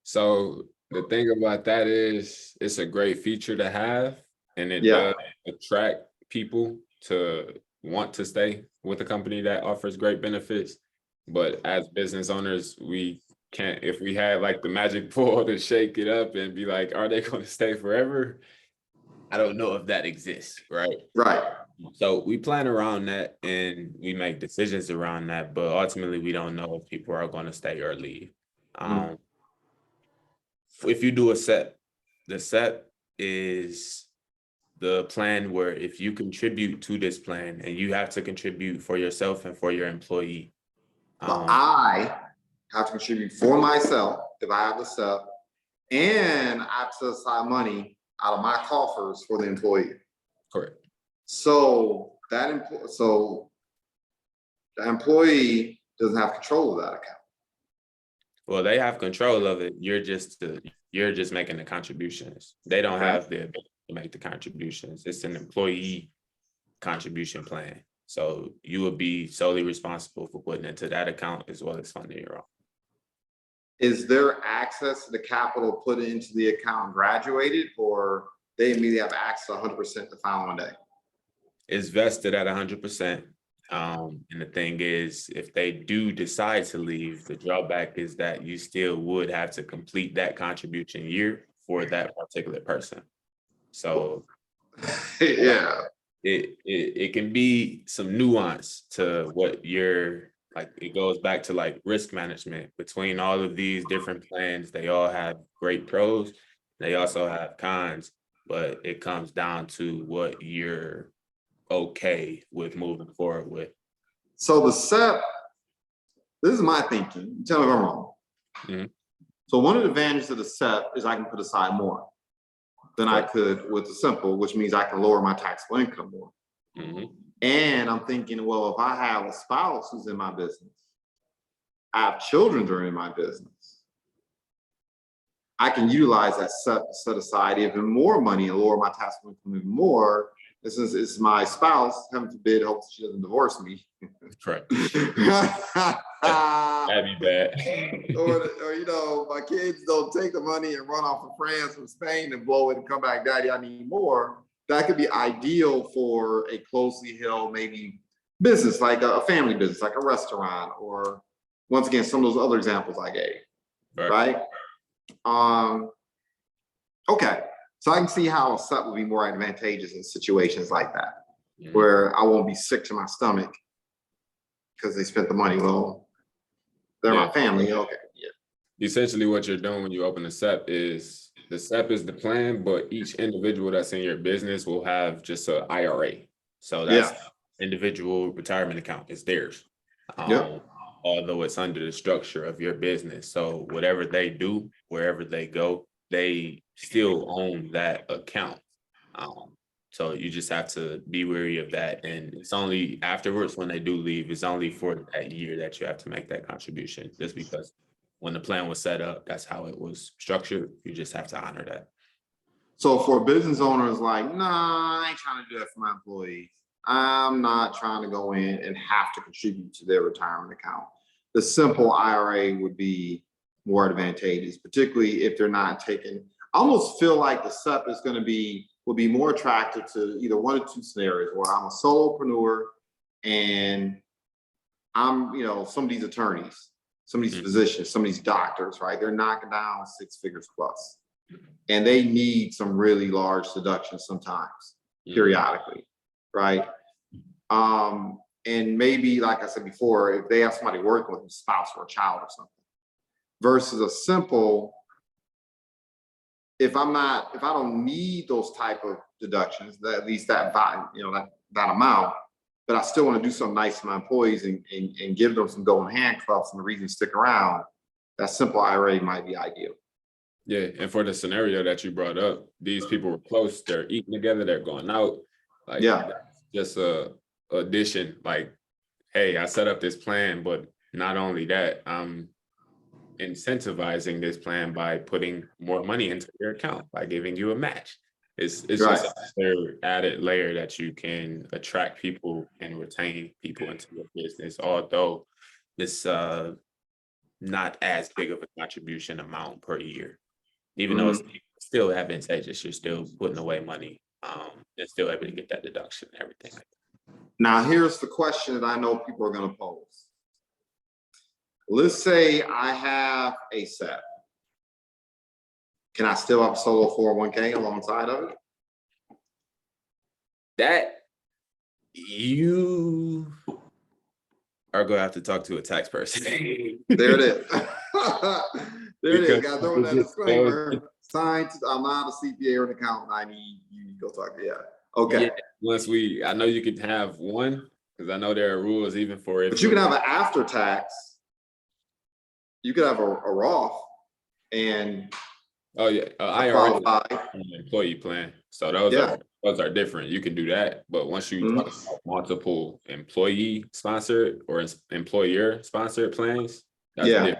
Speaker 2: So the thing about that is it's a great feature to have, and it
Speaker 1: Yeah,
Speaker 2: does attract people to want to stay with a company that offers great benefits. But as business owners, we can't, if we had like the magic ball to shake it up and be like, are they going to stay forever? I don't know if that exists, right?
Speaker 1: right.
Speaker 2: So we plan around that and we make decisions around that, but ultimately we don't know if people are going to stay or leave.
Speaker 1: Mm.
Speaker 2: Um, if you do a set, the set is the plan where if you contribute to this plan and you have to contribute for yourself and for your employee.
Speaker 1: So I have to contribute for myself if I have the stuff, and I have to set aside money out of my coffers for the employee.
Speaker 2: Correct.
Speaker 1: So so the employee doesn't have control of that account.
Speaker 2: Well, they have control of it. You're just making the contributions. They don't
Speaker 1: Okay.
Speaker 2: have the ability to make the contributions. It's an employee contribution plan. So you will be solely responsible for putting into that account as well as funding your own.
Speaker 1: Is there access to the capital put into the account graduated, or they immediately have access to 100% the following day?
Speaker 2: It's vested at 100%. And the thing is, if they do decide to leave, the drawback is that you still would have to complete that contribution year for that particular person. So
Speaker 1: Yeah.
Speaker 2: it can be some nuance to what you're like. It goes back to like risk management between all of these different plans. They all have great pros. They also have cons, but it comes down to what you're okay with moving forward with.
Speaker 1: So the SEP, this is my thinking. Tell me if I'm wrong.
Speaker 2: Mhm.
Speaker 1: So one of the advantages of the SEP is I can put aside more than I
Speaker 2: Correct.
Speaker 1: could with the simple, which means I can lower my taxable income more.
Speaker 2: Mhm.
Speaker 1: And I'm thinking, well, if I have a spouse who's in my business, I have children that are in my business, I can utilize that set aside even more money and lower my taxable income even more. This is my spouse, heaven forbid, hopes she doesn't divorce me.
Speaker 2: Correct.
Speaker 1: or,
Speaker 2: That'd be bad.
Speaker 1: you know, my kids don't take the money and run off to France or Spain and blow it and come back, Daddy, I need more. That could be ideal for a closely held, maybe business, like a family business, like a restaurant, or once again, some of those other examples I gave, right? Okay, so I can see how a SUP would be more advantageous in situations like that,
Speaker 2: Mhm.
Speaker 1: where I won't be sick to my stomach because they spent the money. Well, they're
Speaker 2: Yeah.
Speaker 1: my family. Okay, yeah.
Speaker 2: Essentially, what you're doing when you open a SEP is the SEP is the plan, but each individual that's in your business will have just an IRA. So that's
Speaker 1: Yeah.
Speaker 2: individual retirement account. It's theirs.
Speaker 1: Yep.
Speaker 2: Although it's under the structure of your business. So whatever they do, wherever they go, they still own that account. Um, so you just have to be wary of that. And it's only afterwards when they do leave, it's only for that year that you have to make that contribution, just because when the plan was set up, that's how it was structured. You just have to honor that.
Speaker 1: So for business owners, like, nah, I ain't trying to do that for my employees. I'm not trying to go in and have to contribute to their retirement account. The simple IRA would be more advantageous, particularly if they're not taking. I almost feel like the SEP is going to will be more attractive to either one or two scenarios where I'm a solopreneur and I'm, you know, some of these attorneys, some of these physicians, some of these doctors, right? They're knocking down 6 figures plus, and they need some really large deductions sometimes, periodically, right? And maybe, like I said before, if they have somebody working with them, a spouse or a child or something, versus a simple, if I don't need those type of deductions, that at least that that amount, but I still want to do something nice to my employees and give them some golden handcuffs and the reason to stick around, that simple IRA might be ideal.
Speaker 2: Yeah, and for the scenario that you brought up, these people were close, they're eating together, they're going out. Like,
Speaker 1: Yeah.
Speaker 2: that's just a addition. Like, hey, I set up this plan, but not only that, I'm incentivizing this plan by putting more money into your account, by giving you a match. It's
Speaker 1: Right.
Speaker 2: just another added layer that you can attract people and retain people into your business, although it's not as big of a contribution amount per year. Even though it's still advantageous, you're still putting away money, and still able to get that deduction and everything.
Speaker 1: Now, here's the question that I know people are going to pose. Let's say I have a SEP. Can I still have a solo 401k alongside of it?
Speaker 2: That you are going to have to talk to a tax person.
Speaker 1: There it is. There it is. Got to throw in that disclaimer. Signed. I'm not a CPA or an accountant. I need you to go talk to. Yeah. Okay.
Speaker 2: Yeah, I know you could have one, because I know there are rules even for it.
Speaker 1: But you can have an after tax. You could have a Roth and
Speaker 2: IRA employee plan. So those are different. You can do that, but once you talk about multiple employee sponsored or employer sponsored plans, that's different.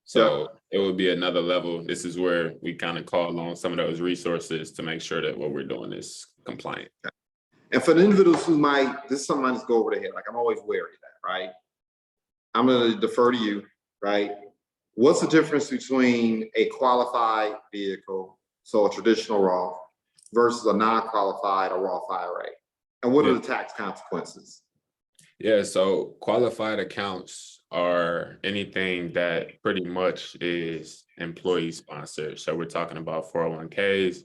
Speaker 2: So it would be another level. This is where we kind of call on some of those resources to make sure that what we're doing is compliant.
Speaker 1: And for the individuals who this sometimes go over their head, like I'm always wary of that, right? I'm going to defer to you, right? What's the difference between a qualified vehicle, so a traditional Roth, versus a non-qualified, a Roth IRA? And what are the tax consequences?
Speaker 2: Yeah, so qualified accounts are anything that pretty much is employee sponsored. So we're talking about 401ks,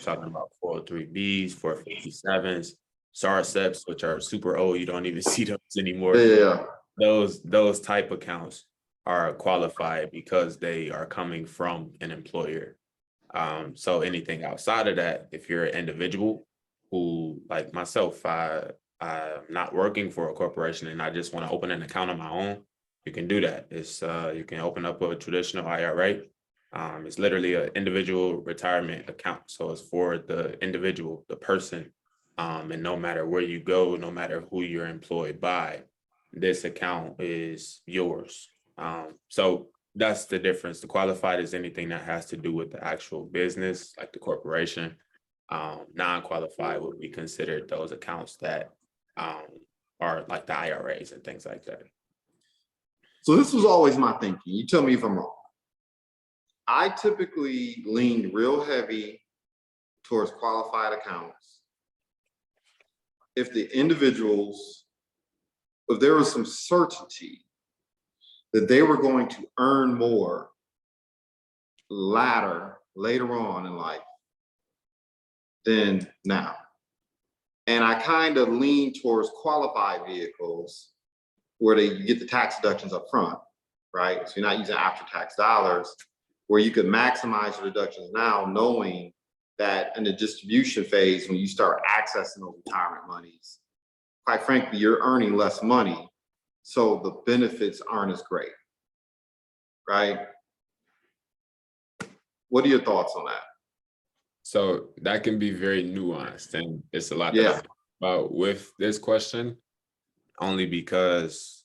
Speaker 2: talking about 403bs, 457s, SARSEPs, which are super old. You don't even see those anymore.
Speaker 1: Yeah.
Speaker 2: Those type accounts are qualified because they are coming from an employer. So anything outside of that, if you're an individual who, like myself, I'm not working for a corporation and I just want to open an account on my own, you can do that. It's you can open up a traditional IRA. It's literally an individual retirement account. So it's for the individual, the person. And no matter where you go, no matter who you're employed by, this account is yours. So that's the difference. The qualified is anything that has to do with the actual business, like the corporation. Non-qualified would be considered those accounts that are like the IRAs and things like that.
Speaker 1: So this was always my thinking. You tell me if I'm wrong. I typically lean real heavy towards qualified accounts if the individuals, if there was some certainty that they were going to earn more later on in life than now. And I kind of lean towards qualified vehicles where you get the tax deductions up front, right? So you're not using after-tax dollars, where you could maximize your deductions now, knowing that in the distribution phase, when you start accessing those retirement monies, quite frankly, you're earning less money, so the benefits aren't as great, right? What are your thoughts on that?
Speaker 2: So that can be very nuanced, and it's a lot that I think about with this question, only because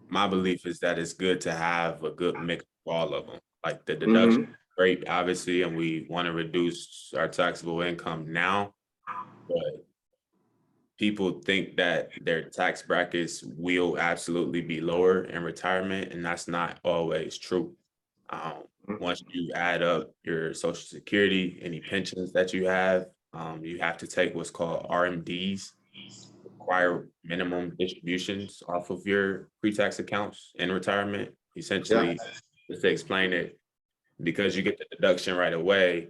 Speaker 2: my belief is that it's good to have a good mix of all of them. Like the deduction, great, obviously, and we want to reduce our taxable income now, but people think that their tax brackets will absolutely be lower in retirement, and that's not always true. Once you add up your Social Security, any pensions that you have to take what's called RMDs, require minimum distributions off of your pre-tax accounts in retirement. Essentially, just to explain it, because you get the deduction right away,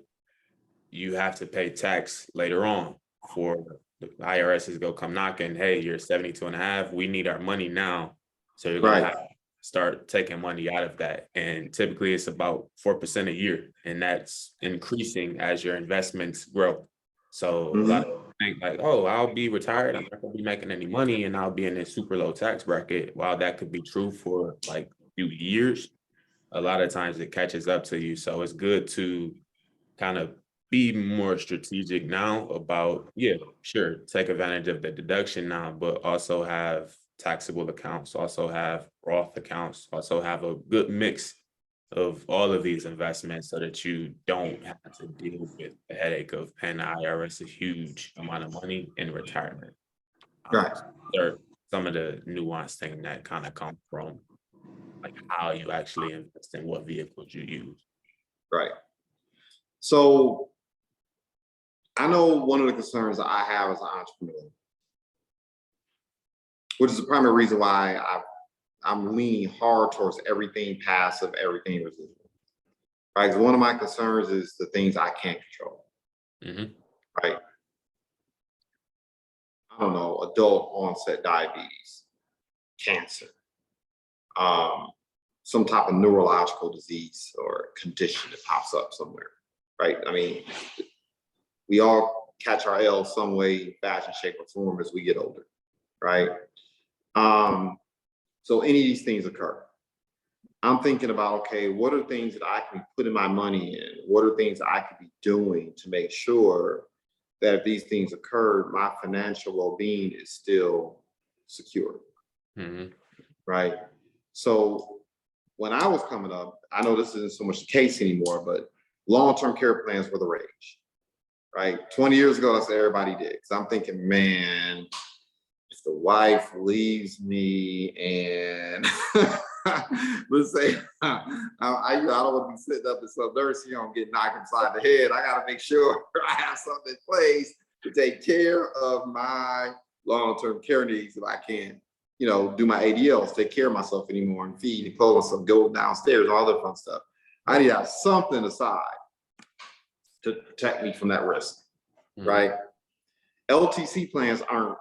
Speaker 2: you have to pay tax later on for the IRS is gonna come knocking, hey, you're 72 and a half, we need our money now. So you're gonna
Speaker 1: Right.
Speaker 2: have to start taking money out of that. And typically it's about 4% a year, and that's increasing as your investments grow. So a lot of people think like, oh, I'll be retired, I'm not gonna be making any money, and I'll be in this super low tax bracket. While that could be true for like a few years, a lot of times it catches up to you. So it's good to kind of be more strategic now about, yeah, sure, take advantage of the deduction now, but also have taxable accounts, also have Roth accounts, also have a good mix of all of these investments so that you don't have to deal with the headache of paying the IRS a huge amount of money in retirement.
Speaker 1: Right.
Speaker 2: There are some of the nuanced things that kind of come from like how you actually invest and what vehicles you use.
Speaker 1: Right. So I know one of the concerns that I have as an entrepreneur, which is the primary reason why I'm leaning hard towards everything passive, everything residual. Right. 'Cause one of my concerns is the things I can't control.
Speaker 2: Mhm.
Speaker 1: Right. I don't know, adult onset diabetes, cancer, some type of neurological disease or condition that pops up somewhere. Right. I mean, we all catch our L some way, fashion, shape, or form as we get older. Right. So any of these things occur. I'm thinking about, okay, what are things that I can be putting my money in? What are things I could be doing to make sure that if these things occur, my financial well-being is still secure,
Speaker 2: Mhm.
Speaker 1: right? So when I was coming up, I know this isn't so much the case anymore, but long-term care plans were the rage, right? 20 years ago, that's what everybody did. Because I'm thinking, man, if the wife leaves me and let's say I don't want to be sitting up in some nursing home getting knocked upside the head. I got to make sure I have something in place to take care of my long-term care needs if I can't, do my ADLs, take care of myself anymore and feed and clothe myself, go downstairs, all that fun stuff. I need to have something aside to protect me from that risk,
Speaker 2: Mhm.
Speaker 1: right? LTC plans aren't,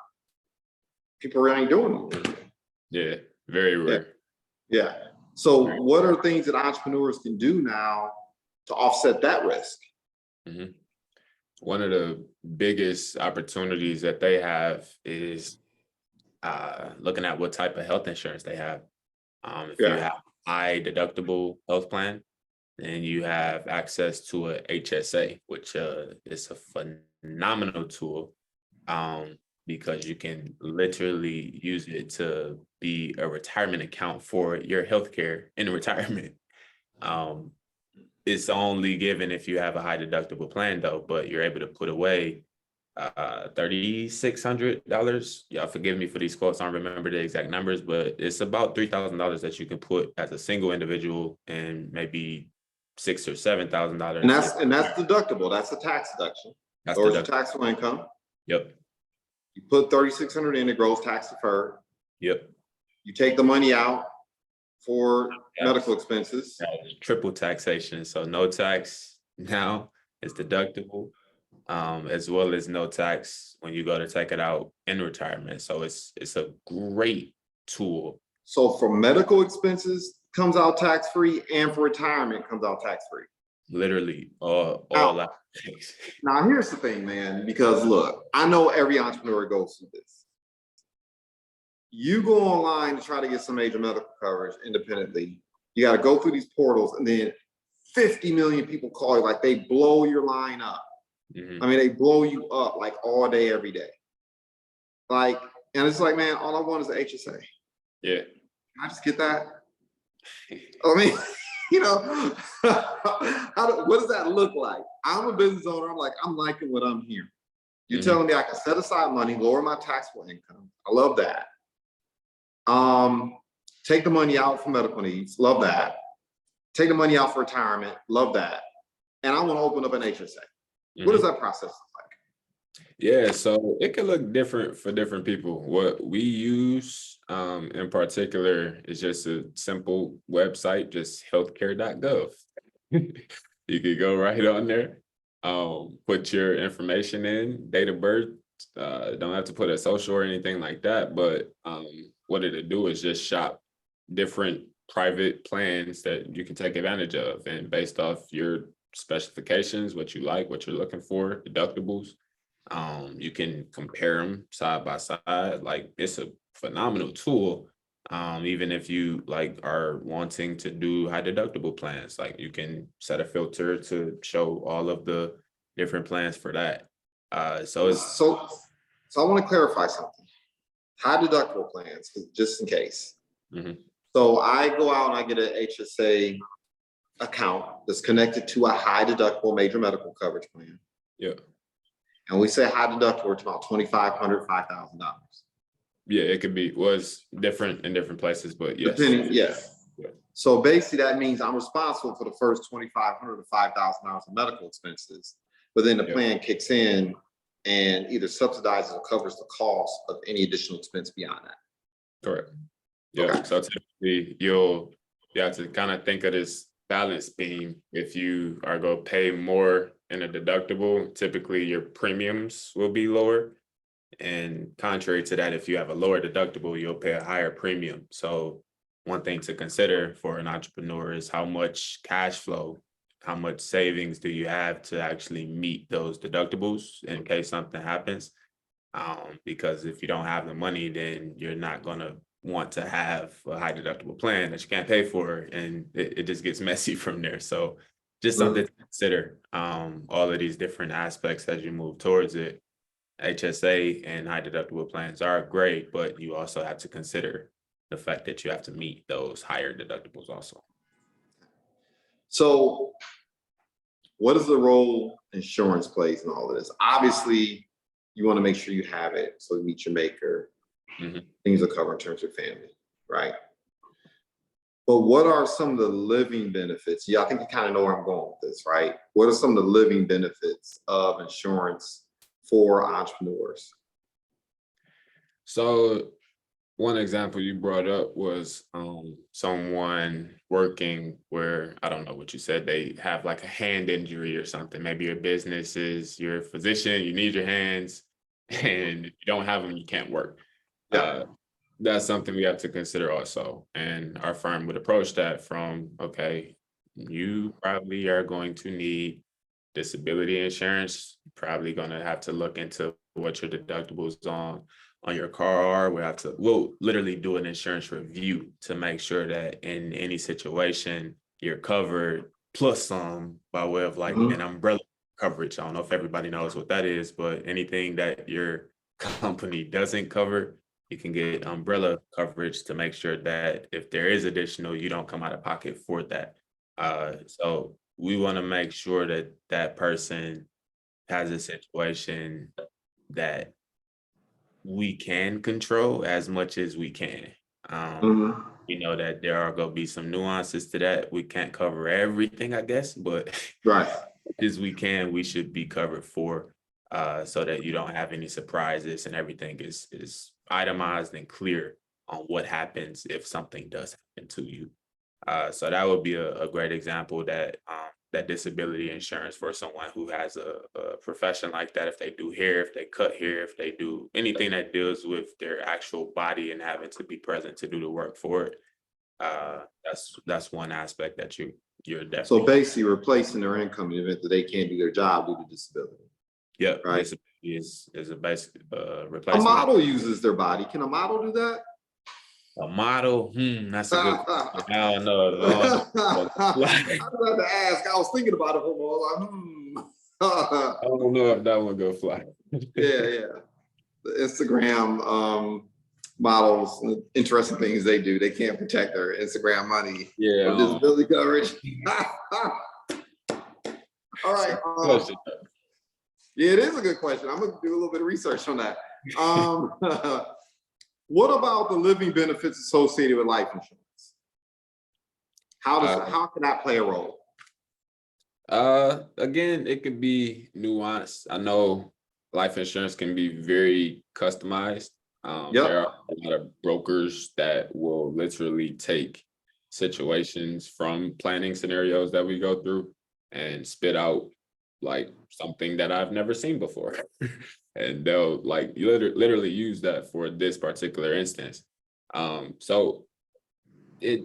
Speaker 1: people ain't doing them.
Speaker 2: Yeah, very rare.
Speaker 1: Yeah. So what are things that entrepreneurs can do now to offset that risk?
Speaker 2: Mhm. One of the biggest opportunities that they have is looking at what type of health insurance they have. If you
Speaker 1: Yeah.
Speaker 2: have a high deductible health plan, then you have access to a HSA, which is a phenomenal tool, because you can literally use it to be a retirement account for your healthcare in retirement. Um, it's only given if you have a high deductible plan though, but you're able to put away $3,600. Y'all forgive me for these quotes, I don't remember the exact numbers, but it's about $3,000 that you can put as a single individual, and maybe $6,000 or $7,000.
Speaker 1: And that's deductible. That's a tax deduction.
Speaker 2: That's
Speaker 1: Or it's a
Speaker 2: deductible.
Speaker 1: taxable income.
Speaker 2: Yep.
Speaker 1: You put 3,600 in, it grows tax deferred.
Speaker 2: Yep.
Speaker 1: You take the money out for medical expenses.
Speaker 2: That is triple taxation. So no tax now, it's deductible, as well as no tax when you go to take it out in retirement. So it's a great tool.
Speaker 1: So for medical expenses comes out tax-free, and for retirement comes out tax-free.
Speaker 2: Literally all
Speaker 1: Now,
Speaker 2: that.
Speaker 1: now here's the thing, man, because look, I know every entrepreneur goes through this. You go online to try to get some major medical coverage independently. You got to go through these portals, and then 50 million people call you, like they blow your line up.
Speaker 2: Mhm.
Speaker 1: I mean, they blow you up like all day, every day. Like, and it's like, man, all I want is the HSA.
Speaker 2: Yeah.
Speaker 1: Can I just get that? I mean, what does that look like? I'm a business owner. I'm like, I'm liking what I'm hearing. You're telling me I can set aside money, lower my taxable income. I love that. Take the money out for medical needs. Love that. Take the money out for retirement. Love that. And I want to open up an HSA. What does that process look like?
Speaker 2: Yeah, so it can look different for different people. What we use in particular is just a simple website, just healthcare.gov. You could go right on there, put your information in, date of birth, don't have to put a social or anything like that, but what it'll do is just shop different private plans that you can take advantage of, and based off your specifications, what you like, what you're looking for, deductibles, you can compare them side by side. Like, it's a phenomenal tool. Even if you like are wanting to do high deductible plans, like you can set a filter to show all of the different plans for that. So it's
Speaker 1: So I want to clarify something. High deductible plans, just in case.
Speaker 2: Mhm.
Speaker 1: So I go out and I get an HSA account that's connected to a high deductible major medical coverage plan.
Speaker 2: Yeah.
Speaker 1: And we say high deductible, we're about $2,500, $5,000.
Speaker 2: Yeah, it could be was different in different places, but yes.
Speaker 1: Depending, yeah.
Speaker 2: Yeah.
Speaker 1: So basically that means I'm responsible for the first $2,500 to $5,000 of medical expenses, but then the
Speaker 2: Yeah.
Speaker 1: plan kicks in and either subsidizes or covers the cost of any additional expense beyond that.
Speaker 2: Correct. Yeah.
Speaker 1: Okay.
Speaker 2: So typically you have to kind of think of this balance beam. If you are going to pay more in a deductible, typically your premiums will be lower. And contrary to that, if you have a lower deductible, you'll pay a higher premium. So one thing to consider for an entrepreneur is how much cash flow, how much savings do you have to actually meet those deductibles in case something happens? Because if you don't have the money, then you're not going to want to have a high deductible plan that you can't pay for, and it just gets messy from there. So just something to consider, all of these different aspects as you move towards it. HSA and high deductible plans are great, but you also have to consider the fact that you have to meet those higher deductibles also.
Speaker 1: So what is the role insurance plays in all of this? Obviously, you want to make sure you have it so you meet your maker.
Speaker 2: Mhm.
Speaker 1: Things are covered in terms of family, right? But what are some of the living benefits? Yeah, I think you kind of know where I'm going with this, right? What are some of the living benefits of insurance for entrepreneurs?
Speaker 2: So one example you brought up was someone working where, I don't know what you said, they have like a hand injury or something. Maybe your business is, you're a physician, you need your hands, and if you don't have them, you can't work.
Speaker 1: Yeah.
Speaker 2: That's something we have to consider also. And our firm would approach that from, okay, you probably are going to need disability insurance, probably going to have to look into what your deductibles on your car are. We'll literally do an insurance review to make sure that in any situation you're covered, plus some, by way of like an umbrella coverage. I don't know if everybody knows what that is, but anything that your company doesn't cover, you can get umbrella coverage to make sure that if there is additional, you don't come out of pocket for that. So we want to make sure that that person has a situation that we can control as much as we can. We know that there are going to be some nuances to that. We can't cover everything, I guess, but
Speaker 1: Right.
Speaker 2: as we can, we should be covered for, so that you don't have any surprises and everything is itemized and clear on what happens if something does happen to you. So that would be a great example that that disability insurance for someone who has a profession like that. If they do hair, if they cut hair, if they do anything that deals with their actual body and having to be present to do the work for it, that's one aspect that you're
Speaker 1: So
Speaker 2: definitely.
Speaker 1: basically replacing their income in the event that they can't do their job due to disability.
Speaker 2: Yeah,
Speaker 1: Right.
Speaker 2: disability is a basic
Speaker 1: A
Speaker 2: replacement.
Speaker 1: model uses their body. Can a model do that?
Speaker 2: A model, that's a good question. I don't know.
Speaker 1: I had to ask. I was thinking about it for a while. Like,
Speaker 2: I don't know if that one go fly.
Speaker 1: yeah. The Instagram models, interesting things they do. They can't protect their Instagram money
Speaker 2: Yeah.
Speaker 1: or disability coverage. All right.
Speaker 2: Question.
Speaker 1: Yeah, it is a good question. I'm gonna do a little bit of research on that. What about the living benefits associated with life insurance? How can that play a role?
Speaker 2: Again, it could be nuanced. I know life insurance can be very customized. There are a lot of brokers that will literally take situations from planning scenarios that we go through and spit out like something that I've never seen before. And they'll like literally use that for this particular instance. So it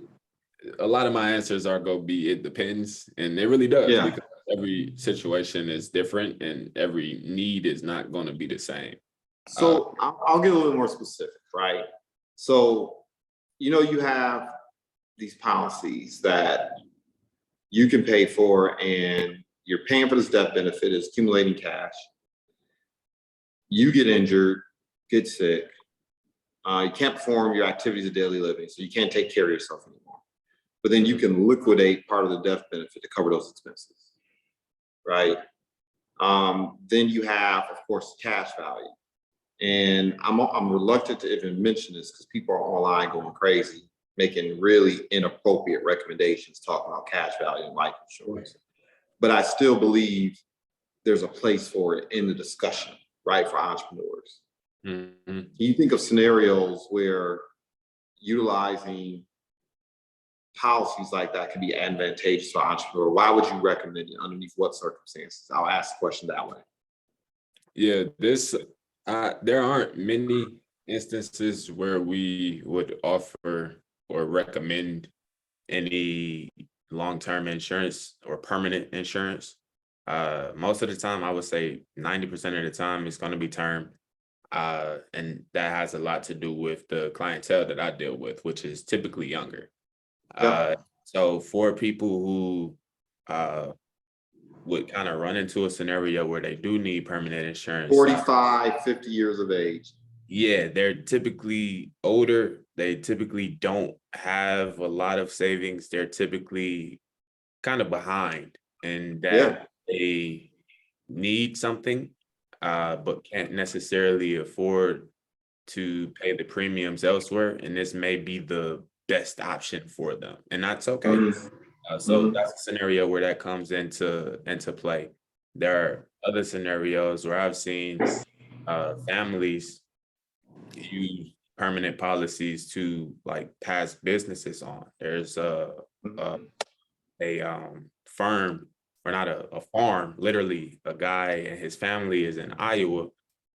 Speaker 2: a lot of my answers are going to be it depends, and it really does,
Speaker 1: Yeah.
Speaker 2: because every situation is different and every need is not going to be the same.
Speaker 1: So I'll get a little more specific, right? So, you have these policies that you can pay for, and you're paying for this death benefit, is accumulating cash. You get injured, get sick. You can't perform your activities of daily living, so you can't take care of yourself anymore. But then you can liquidate part of the death benefit to cover those expenses, right? Then you have, of course, cash value. And I'm reluctant to even mention this because people are online going crazy, making really inappropriate recommendations talking about cash value and life insurance. But I still believe there's a place for it in the discussion, right, for entrepreneurs.
Speaker 2: Mm-hmm.
Speaker 1: You think of scenarios where utilizing policies like that can be advantageous for entrepreneur. Why would you recommend it? Underneath what circumstances? I'll ask the question that way.
Speaker 2: Yeah, there aren't many instances where we would offer or recommend any long-term insurance or permanent insurance. Most of the time, I would say 90% of the time it's going to be term. And that has a lot to do with the clientele that I deal with, which is typically younger. So for people who would kind of run into a scenario where they do need permanent insurance,
Speaker 1: 45, 50 years of age.
Speaker 2: Yeah, they're typically older. They typically don't have a lot of savings. They're typically kind of behind, and that they need something, but can't necessarily afford to pay the premiums elsewhere. And this may be the best option for them, and that's okay. So that's a scenario where that comes into play. There are other scenarios where I've seen families use permanent policies to like pass businesses on. There's a firm, or not a farm, literally a guy and his family is in Iowa,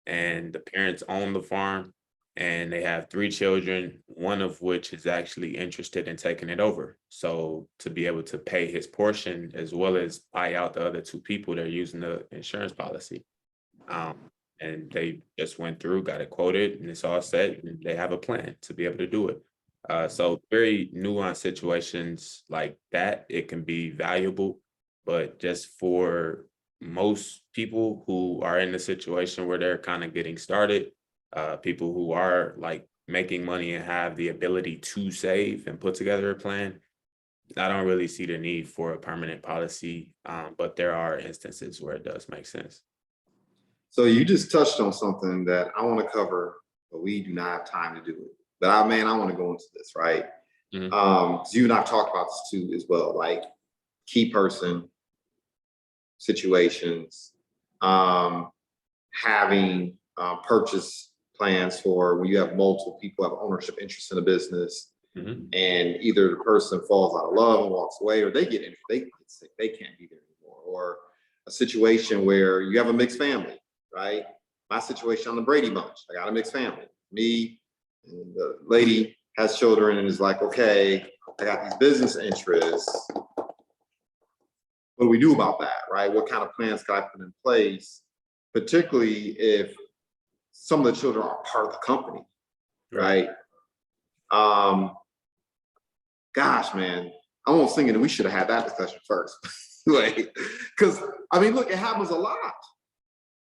Speaker 2: and the parents own the farm, and they have 3 children, one of which is actually interested in taking it over. So to be able to pay his portion as well as buy out the other 2 people, they're using the insurance policy. And they just went through, got it quoted, and it's all set, and they have a plan to be able to do it. So very nuanced situations like that, it can be valuable, but just for most people who are in the situation where they're kind of getting started, people who are like making money and have the ability to save and put together a plan, I don't really see the need for a permanent policy, but there are instances where it does make sense.
Speaker 1: So you just touched on something that I want to cover, but we do not have time to do it. But I want to go into this, right?
Speaker 2: Mhm.
Speaker 1: Because you and I've talked about this too as well, like key person situations, having purchase plans for when you have multiple people have ownership interest in a business,
Speaker 2: Mhm.
Speaker 1: and either the person falls out of love and walks away, or they get injured, they get sick, they can't be there anymore, or a situation where you have a mixed family, right? My situation on the Brady Bunch, I got a mixed family. Me and the lady has children and is like, okay, I got these business interests. What do we do about that, right? What kind of plans can I put in place, particularly if some of the children are part of the company, right? Gosh, man, I'm almost thinking that we should have had that discussion first. Like, because look, it happens a lot.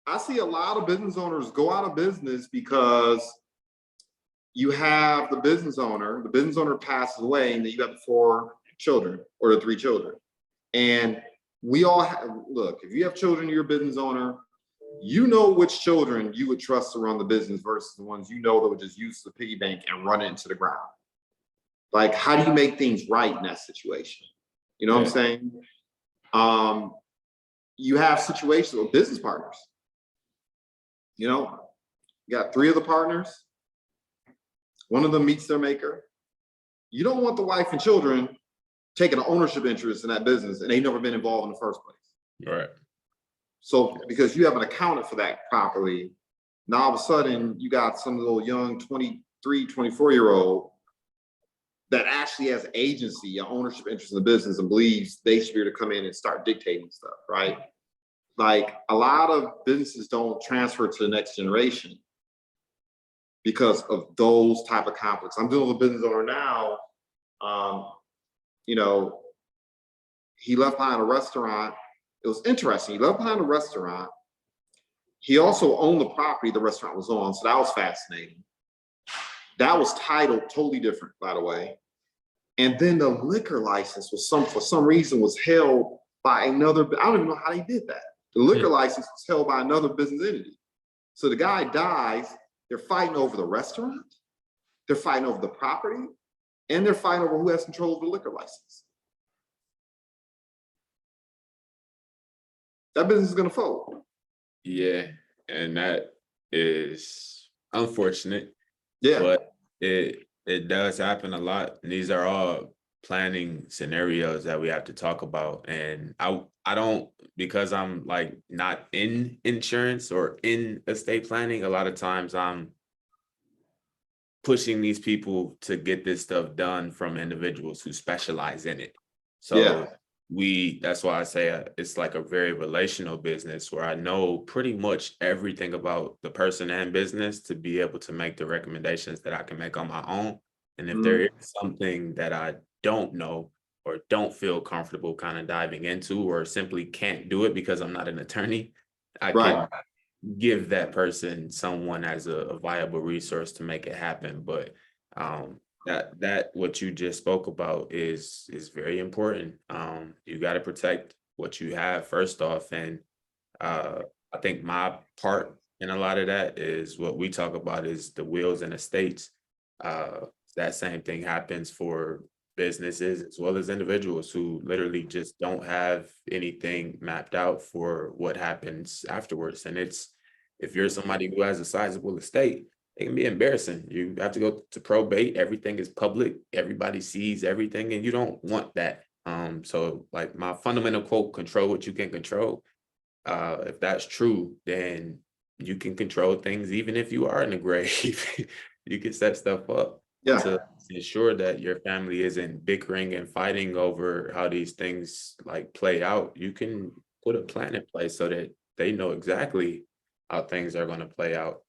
Speaker 1: I see a lot of business owners go out of business because you have the business owner passes away, and then you have the 4 children or the 3 children. And we all look, if you have children, you're a business owner, you know which children you would trust to run the business versus the ones you know that would just use the piggy bank and run it into the ground. Like, how do you make things right in that situation? You know what I'm saying? You have situations with business partners. You got 3 of the partners. One of them meets their maker. You don't want the wife and children taking an ownership interest in that business and they've never been involved in the first place.
Speaker 2: Right.
Speaker 1: So because you haven't accounted for that properly, now all of a sudden you got some little young 23, 24-year-old that actually has agency, an ownership interest in the business and believes they should be able to come in and start dictating stuff, right? Like a lot of businesses don't transfer to the next generation because of those type of conflicts. I'm dealing with a business owner now, you know, he left behind a restaurant. It was interesting. He left behind a restaurant. He also owned the property the restaurant was on. So that was fascinating. That was titled totally different, by the way. And then the liquor license was for some reason was held by another, I don't even know how they did that. The liquor license was held by another business entity. So the guy dies, they're fighting over the restaurant, they're fighting over the property, and they're fighting over who has control of the liquor license. That business is gonna fold.
Speaker 2: Yeah, and that is unfortunate.
Speaker 1: Yeah.
Speaker 2: But it does happen a lot. And these are all planning scenarios that we have to talk about. And I don't, because I'm like not in insurance or in estate planning, a lot of times I'm pushing these people to get this stuff done from individuals who specialize in it. So
Speaker 1: Yeah.
Speaker 2: that's why I say it's like a very relational business where I know pretty much everything about the person and business to be able to make the recommendations that I can make on my own. And if there is something that I don't know or don't feel comfortable kind of diving into, or simply can't do it because I'm not an attorney, I can give that person someone as a viable resource to make it happen. But that what you just spoke about is very important. You got to protect what you have first off. And I think my part in a lot of that is what we talk about is the wills and estates. That same thing happens for businesses as well as individuals who literally just don't have anything mapped out for what happens afterwards. And if you're somebody who has a sizable estate, it can be embarrassing. You have to go to probate. Everything is public. Everybody sees everything, and you don't want that. So like my fundamental quote, control what you can control. If that's true, then you can control things even if you are in the grave. You can set stuff up to ensure that your family isn't bickering and fighting over how these things like play out. You can put a plan in place so that they know exactly how things are going to play out.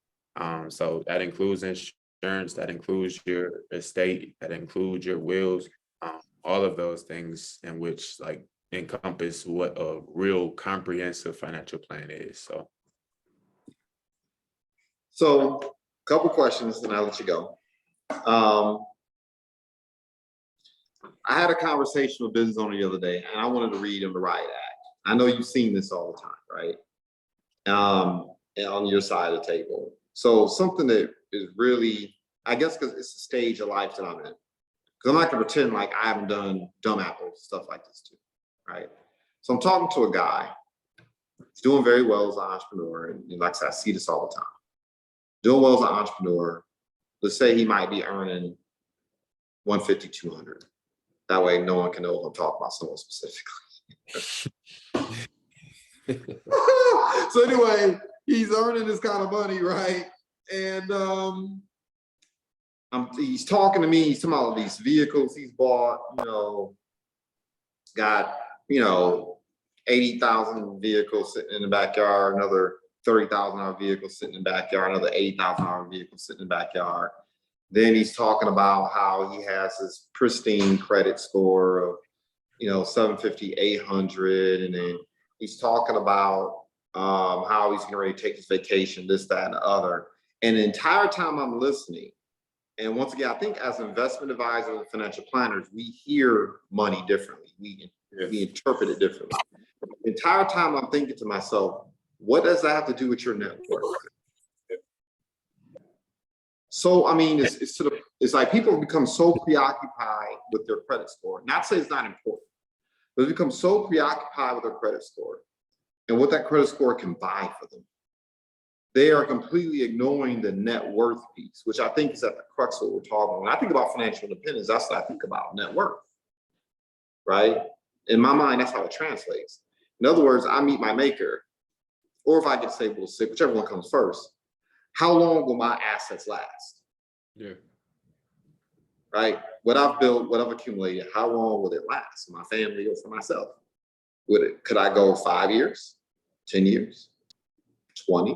Speaker 2: So that includes insurance, that includes your estate, that includes your wills, all of those things in which like encompass what a real comprehensive financial plan is.
Speaker 1: So a couple questions and I'll let you go. I had a conversation with a business owner the other day and I wanted to read him the riot act. I know you've seen this all the time, right? And on your side of the table. So something that is really, I guess because it's a stage of life that I'm in. Because I'm not gonna pretend like I haven't done dumb apples, stuff like this too, right? So I'm talking to a guy, he's doing very well as an entrepreneur. And like I said, I see this all the time. Doing well as an entrepreneur, let's say he might be earning 150, 200. That way no one can know if I'm talking about someone specifically. So anyway, he's earning this kind of money, right? And he's talking to me, he's talking about these vehicles he's bought, got, 80,000 vehicles sitting in the backyard, another $30,000 vehicle sitting in the backyard, another $80,000 vehicle sitting in the backyard. Then he's talking about how he has this pristine credit score of, 750, 800. And then he's talking about how he's getting ready to take his vacation, this, that, and the other. And the entire time I'm listening, and once again, I think as investment advisors and financial planners, we hear money differently. We interpret it differently. The entire time I'm thinking to myself, what does that have to do with your net worth? So, I mean, it's like people become so preoccupied with their credit score. Not to say it's not important, but they become so preoccupied with their credit score and what that credit score can buy for them. They are completely ignoring the net worth piece, which I think is at the crux of what we're talking about. When I think about financial independence, that's what I think about, net worth, right? In my mind, that's how it translates. In other words, I meet my maker or if I get stable sick, whichever one comes first, how long will my assets last?
Speaker 2: Yeah.
Speaker 1: Right? What I've built, what I've accumulated, how long will it last? For my family or for myself? Could I go 5 years, 10 years, 20?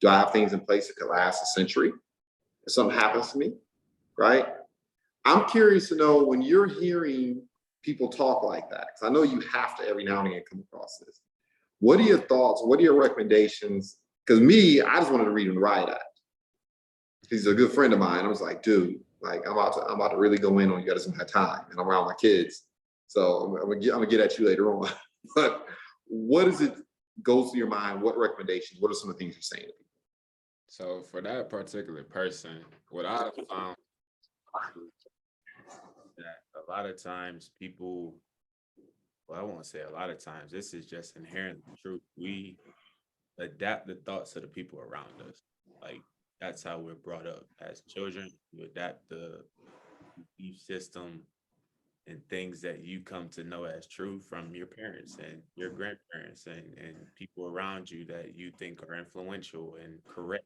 Speaker 1: Do I have things in place that could last a century if something happens to me? Right? I'm curious to know when you're hearing people talk like that, because I know you have to every now and again come across this. What are your thoughts? What are your recommendations? Because me, I just wanted to read and write that. He's a good friend of mine. I was like, dude, like I'm about to really go in on you. Got some time, and I'm around my kids, so I'm gonna get at you later on. But what is it goes through your mind? What recommendations? What are some of the things you're saying to people?
Speaker 2: So for that particular person, what I found that a lot of times people, well, I won't say a lot of times, this is just inherently true. We adapt the thoughts of the people around us. Like that's how we're brought up as children. You adapt the belief system and things that you come to know as true from your parents and your grandparents and people around you that you think are influential and correct.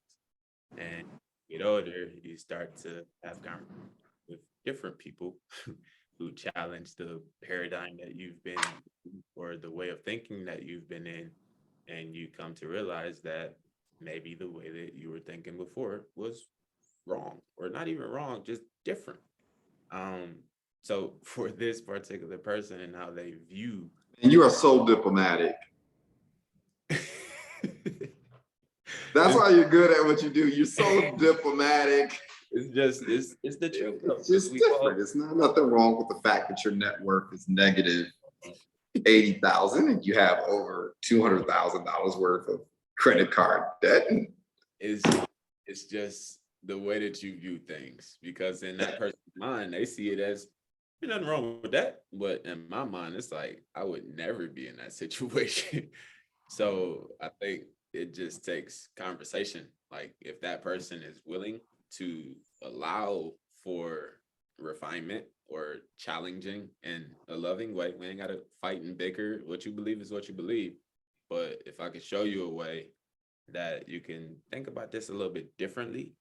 Speaker 2: And you get older, you start to have conversations with different people who challenge the paradigm that you've been or the way of thinking that you've been in. And you come to realize that maybe the way that you were thinking before was wrong, or not even wrong, just different. So for this particular person and how they view,
Speaker 1: And you are so diplomatic. That's why you're good at what you do. You're so diplomatic.
Speaker 2: it's the truth.
Speaker 1: It's just different. It's not nothing wrong with the fact that your net worth is negative 80,000 and you have over $200,000 worth of credit card debt.
Speaker 2: It's just the way that you view things, because in that person's mind, they see it as there's nothing wrong with that. But in my mind, it's like I would never be in that situation. So I think it just takes conversation. Like if that person is willing to allow for refinement or challenging in a loving way, we ain't gotta fight and bicker. What you believe is what you believe. But if I could show you a way that you can think about this a little bit differently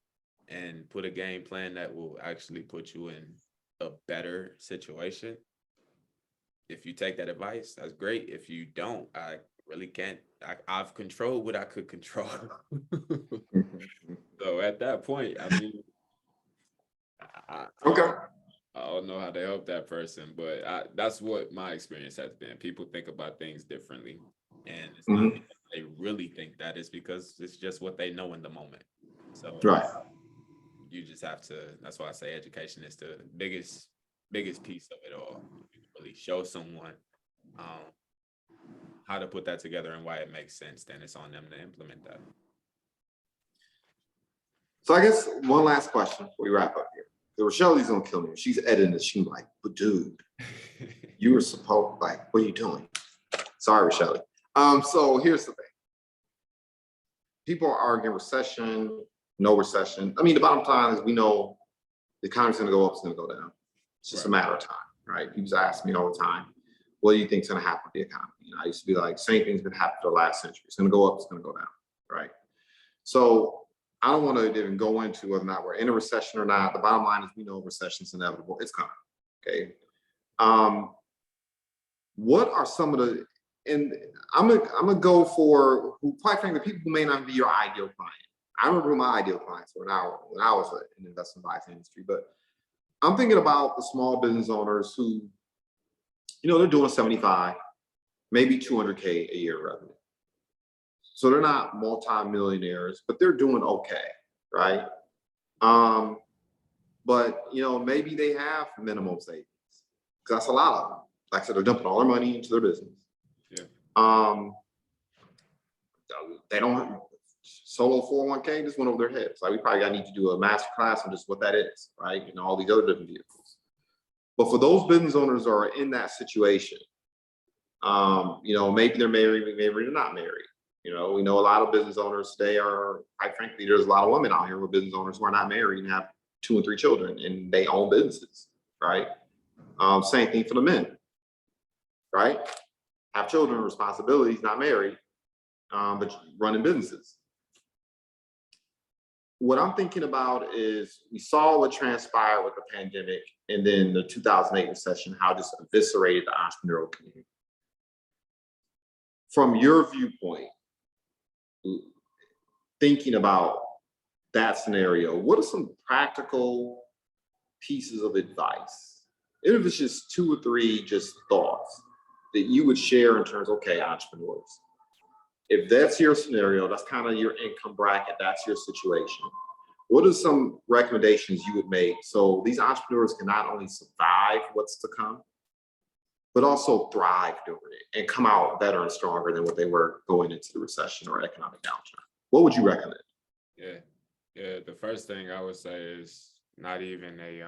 Speaker 2: and put a game plan that will actually put you in a better situation. If you take that advice, that's great. If you don't, I really can't. I've controlled what I could control. So at that point, I mean,
Speaker 1: Okay.
Speaker 2: I don't know how to help that person, but that's what my experience has been. People think about things differently, and it's not because they really think that, it's because it's just what they know in the moment. So
Speaker 1: right.
Speaker 2: You just have to. That's why I say education is the biggest piece of it all. You can really show someone how to put that together and why it makes sense. Then it's on them to implement that.
Speaker 1: So I guess one last question before we wrap up here. Rochelle's gonna kill me. She's editing this. She's like, but dude, you were supposed, like, what are you doing? Sorry, Rochelle. So here's the thing. People are arguing recession, no recession. I mean, the bottom line is we know the economy's gonna go up, it's gonna go down. It's just a matter of time, right? People ask me all the time, what do you think's gonna happen with the economy? And I used to be like, same thing's been happening for the last century. It's gonna go up, it's gonna go down, right? So I don't want to even go into whether or not we're in a recession or not. The bottom line is we know recession's inevitable. It's coming. Okay. What are some of the, and I'm gonna go for who, quite frankly, people who may not be your ideal client. I remember who my ideal clients were when I was in the investment advice industry, but I'm thinking about the small business owners who, you know, they're doing 75, maybe 200K a year revenue. So they're not multi-millionaires, but they're doing okay, right? But you know, maybe they have minimum savings, because that's a lot of them. Like I said, they're dumping all their money into their business. Yeah. They don't solo 401k just went over their heads. Like we probably need to do a master class on just what that is, right? And all these other different vehicles. But for those business owners who are in that situation, you know, maybe they're married, maybe they're not married. You know, we know a lot of business owners today are, quite frankly, there's a lot of women out here with business owners who are not married and have 2 and 3 children and they own businesses, right? Same thing for the men, right? Have children, responsibilities, not married, but running businesses. What I'm thinking about is we saw what transpired with the pandemic and then the 2008 recession, how this eviscerated the entrepreneurial community. From your viewpoint, thinking about that scenario, what are some practical pieces of advice, even if it's just 2 or 3 just thoughts that you would share in terms of, okay, entrepreneurs, if that's your scenario, that's kind of your income bracket, that's your situation, what are some recommendations you would make so these entrepreneurs can not only survive what's to come, but also thrive during it and come out better and stronger than what they were going into the recession or economic downturn? What would you recommend?
Speaker 3: Yeah, yeah. The first thing I would say is not even a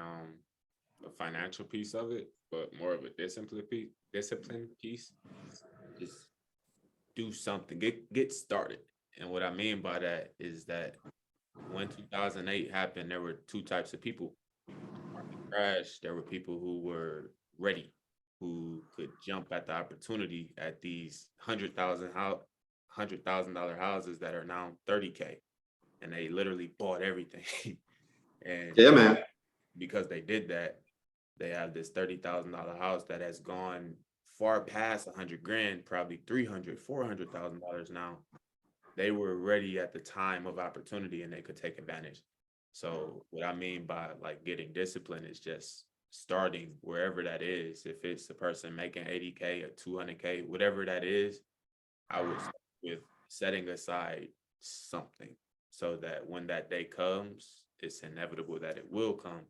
Speaker 3: financial piece of it, but more of a discipline piece. Just do something, get started. And what I mean by that is that when 2008 happened, there were 2 types of people. Market crash, there were people who were ready, who could jump at the opportunity at these $100,000 houses that are now 30K, and they literally bought everything. And
Speaker 1: Yeah, man.
Speaker 3: because they did that, they have this $30,000 house that has gone far past 100 grand, probably 300, $400,000 now. They were ready at the time of opportunity and they could take advantage. So what I mean by like getting discipline is just starting wherever that is. If it's a person making 80K or 200K, whatever that is, I would start with setting aside something so that when that day comes, it's inevitable that it will come.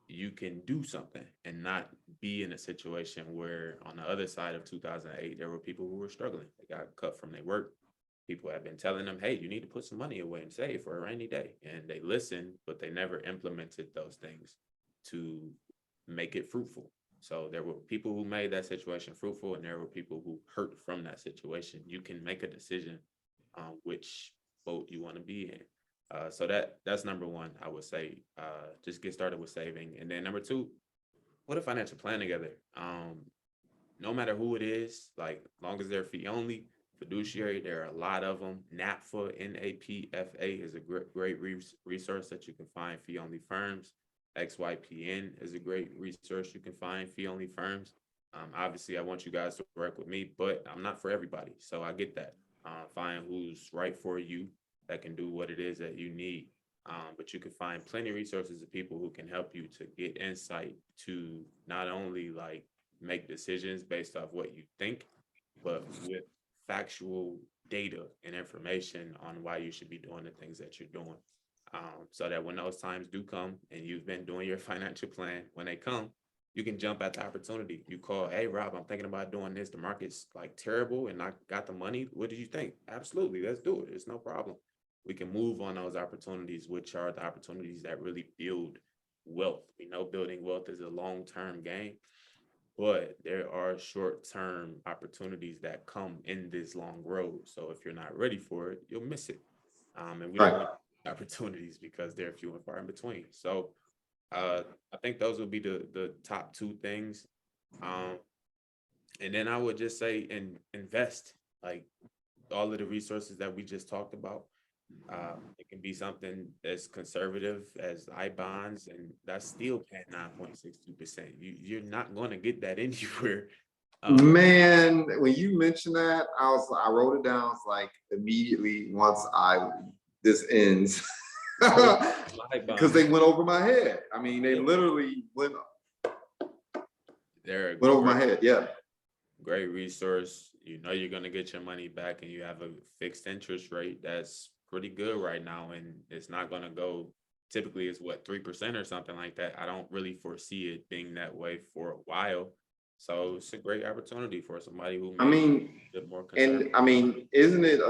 Speaker 3: You can do something and not be in a situation where on the other side of 2008, there were people who were struggling. They got cut from their work. People have been telling them, hey, you need to put some money away and save for a rainy day. And they listened, but they never implemented those things to make it fruitful. So there were people who made that situation fruitful and there were people who hurt from that situation. You can make a decision on which boat you want to be in. So that's number 1, I would say, just get started with saving. And then number 2, put a financial plan together. No matter who it is, like long as they're fee only, fiduciary, there are a lot of them. NAPFA, NAPFA is a great resource that you can find fee only firms. XYPN is a great resource you can find fee only firms. Obviously, I want you guys to work with me, but I'm not for everybody. So I get that. Find who's right for you that can do what it is that you need. But you can find plenty of resources of people who can help you to get insight to not only like make decisions based off what you think, but with factual data and information on why you should be doing the things that you're doing. So that when those times do come and you've been doing your financial plan, when they come, you can jump at the opportunity. You call, hey, Rob, I'm thinking about doing this. The market's like terrible and I got the money. What did you think? Absolutely. Let's do it. It's no problem. We can move on those opportunities, which are the opportunities that really build wealth. We know building wealth is a long-term game, but there are short-term opportunities that come in this long road. So if you're not ready for it, you'll miss it. And we don't want opportunities because they're few and far in between. So I think those would be the top 2 things. And then I would just say invest, like all of the resources that we just talked about. It can be something as conservative as I-bonds, and that's still paying 9.62%. You're not going to get that anywhere.
Speaker 1: Man, when you mentioned that, I wrote it down. It's like immediately once this ends, because they went over my head. I mean, they literally went over my head. Yeah.
Speaker 3: Great resource. You know you're going to get your money back, and you have a fixed interest rate that's pretty good right now, and it's not going to go. Typically, it's what, 3% or something like that. I don't really foresee it being that way for a while. So it's a great opportunity for somebody who may be more conservative.
Speaker 1: And I mean, isn't it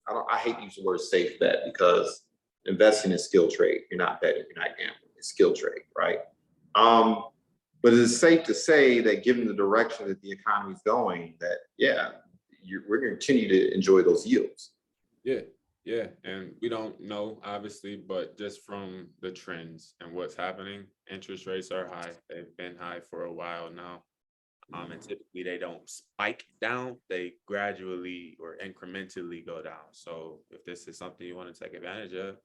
Speaker 1: I hate to use the word safe bet because investing is skill trade. You're not betting, you're not gambling. It's skill trade, right? But it is safe to say that given the direction that the economy is going, that we're going to continue to enjoy those yields.
Speaker 3: Yeah, and we don't know, obviously, but just from the trends and what's happening, interest rates are high. They've been high for a while now. And typically they don't spike down, they gradually or incrementally go down. So if this is something you want to take advantage of,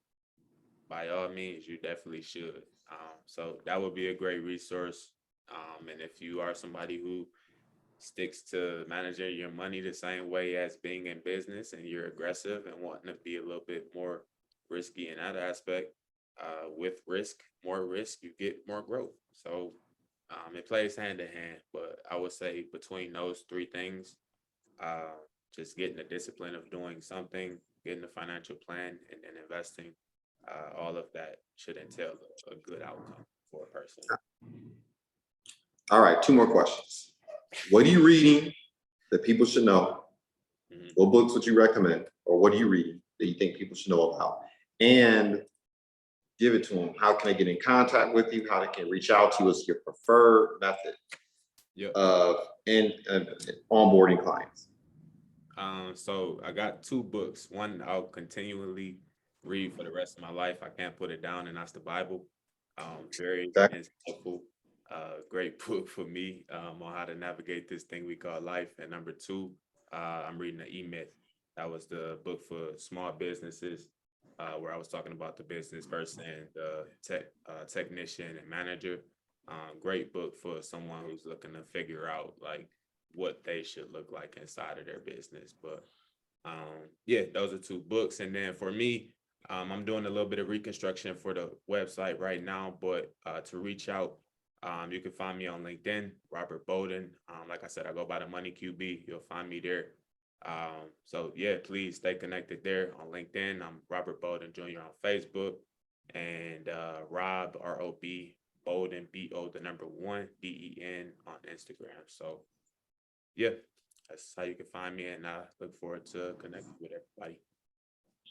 Speaker 3: by all means, you definitely should. So that would be a great resource. And if you are somebody who sticks to managing your money the same way as being in business and you're aggressive and wanting to be a little bit more risky in that aspect, with more risk, you get more growth. So it plays hand in hand, but I would say between those three things, just getting the discipline of doing something, getting a financial plan, and then investing, all of that should entail a good outcome for a person.
Speaker 1: All right, 2 more questions. What are you reading that people should know?
Speaker 3: Mhm.
Speaker 1: What books would you recommend, or what are you reading that you think people should know about? And give it to them. How can they get in contact with you? How they can reach out to you? What's your preferred method
Speaker 3: Yep.
Speaker 1: of onboarding clients?
Speaker 3: So I got 2 books. One I'll continually read for the rest of my life. I can't put it down, and that's the Bible. Very
Speaker 1: Okay.
Speaker 3: insightful, great book for me on how to navigate this thing we call life. And number 2, I'm reading the E-Myth. That was the book for small businesses, where I was talking about the business person, the technician and manager. Great book for someone who's looking to figure out like what they should look like inside of their business. But yeah, those are 2 books. And then for me, I'm doing a little bit of reconstruction for the website right now, but to reach out, you can find me on LinkedIn, Robert Bolden. Like I said, I go by the Money QB. You'll find me there. So yeah, please stay connected there on LinkedIn. I'm Robert Bolden Jr. on Facebook, and Rob, R-O-B, Bolden, B-O, the number 1, D-E-N on Instagram. So yeah, that's how you can find me, and I look forward to connecting with everybody.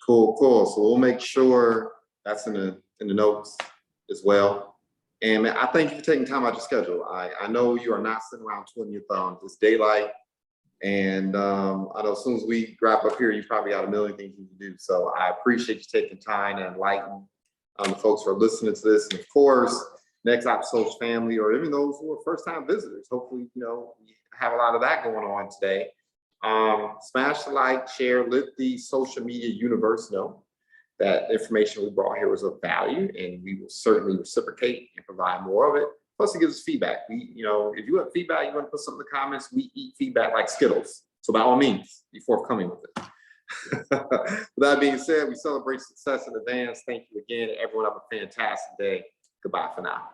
Speaker 1: Cool. So we'll make sure that's in the notes as well. And man, I thank you for taking time out your schedule. I know you are not sitting around twiddling your thumbs. It's daylight. And I know as soon as we wrap up here, you probably got a million things you can do. So I appreciate you taking time to enlighten the folks who are listening to this. And of course, NextOppSocial family, or even those who are first-time visitors. Hopefully, you have a lot of that going on today. Smash the like, share, let the social media universe know that information we brought here was of value, and we will certainly reciprocate and provide more of it. Plus, it gives us feedback. If you have feedback, you want to put something in the comments, we eat feedback like Skittles. So by all means, be forthcoming with it. With that being said, we celebrate success in advance. Thank you again. Everyone have a fantastic day. Goodbye for now.